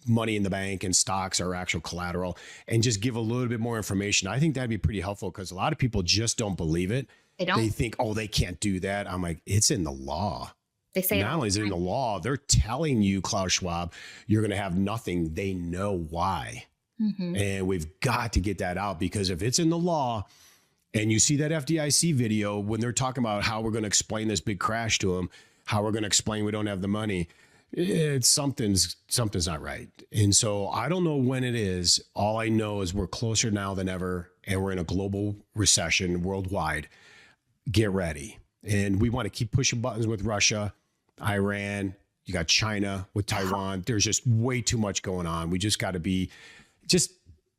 money in the bank and stocks are actual collateral, and just give a little bit more information. I think that'd be pretty helpful because a lot of people just don't believe it. They think, oh, they can't do that. I'm like, it's in the law. They say not only is it in the law, they're telling you, Klaus Schwab, you're going to have nothing. They know why. Mm-hmm. And we've got to get that out, because if it's in the law and you see that FDIC video when they're talking about how we're going to explain this big crash to them, how we're going to explain we don't have the money, something's not right. And so I don't know when it is. All I know is we're closer now than ever, and we're in a global recession worldwide. Get ready. And we want to keep pushing buttons with Russia, Iran. You got China with Taiwan. There's just way too much going on. We just got to be just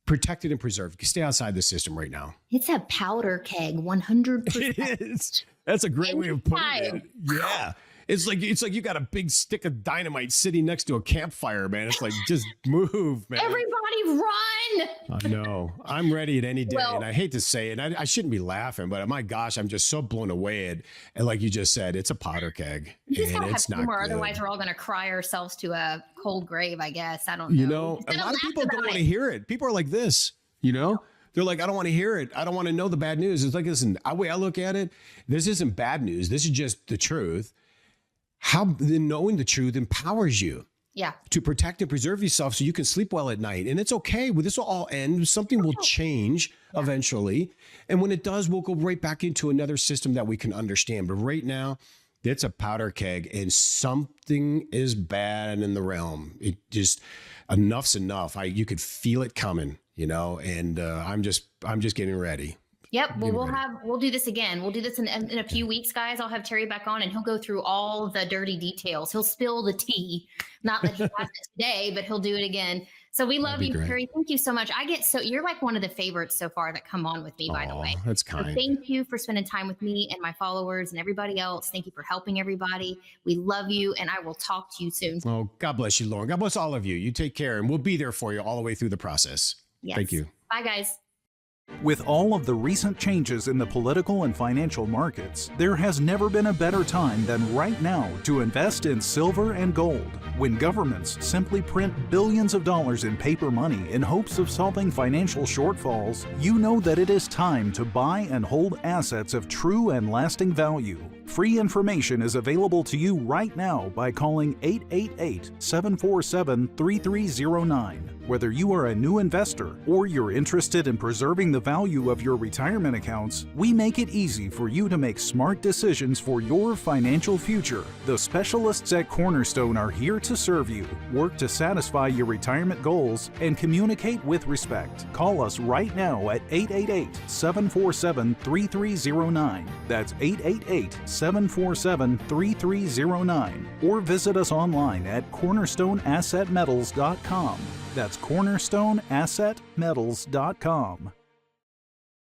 protected and preserved. Stay outside the system right now. It's a powder keg, 100%. It is. That's a great way of putting it. Yeah. It's like you got a big stick of dynamite sitting next to a campfire, man. It's like, just move, man. Everybody run. I know. I'm ready at any day. And I hate to say it, I shouldn't be laughing, but my gosh, I'm just so blown away. And like you just said, it's a powder keg. You just gotta have humor, otherwise we're all going to cry ourselves to a cold grave, I guess. I don't know. A lot of people don't want to hear it. People are like this, They're like, I don't want to hear it. I don't want to know the bad news. It's like, listen, the way I look at it, this isn't bad news. This is just the truth. How knowing the truth empowers you to protect and preserve yourself so you can sleep well at night. And it's okay. This will all end. Something will change eventually. And when it does, we'll go right back into another system that we can understand. But right now, it's a powder keg, and something is bad in the realm. It just, enough's enough. You could feel it coming, and I'm just getting ready. Yep. Well, we'll do this again. We'll do this in a few weeks, guys. I'll have Terry back on, and he'll go through all the dirty details. He'll spill the tea. Not that he hasn't today, but he'll do it again. So we love you, Terry. Thank you so much. You're like one of the favorites so far that come on with me, by the way. That's kind. So thank you for spending time with me and my followers and everybody else. Thank you for helping everybody. We love you, and I will talk to you soon. Oh, God bless you, Lauren. God bless all of you. You take care, and we'll be there for you all the way through the process. Yes. Thank you. Bye, guys. With all of the recent changes in the political and financial markets, there has never been a better time than right now to invest in silver and gold. When governments simply print billions of dollars in paper money in hopes of solving financial shortfalls, you know that it is time to buy and hold assets of true and lasting value. Free information is available to you right now by calling 888-747-3309. Whether you are a new investor or you're interested in preserving the value of your retirement accounts, we make it easy for you to make smart decisions for your financial future. The specialists at Cornerstone are here to serve you, work to satisfy your retirement goals, and communicate with respect. Call us right now at 888-747-3309. That's 888-747-3309. Or visit us online at cornerstoneassetmetals.com. That's cornerstoneassetmetals.com.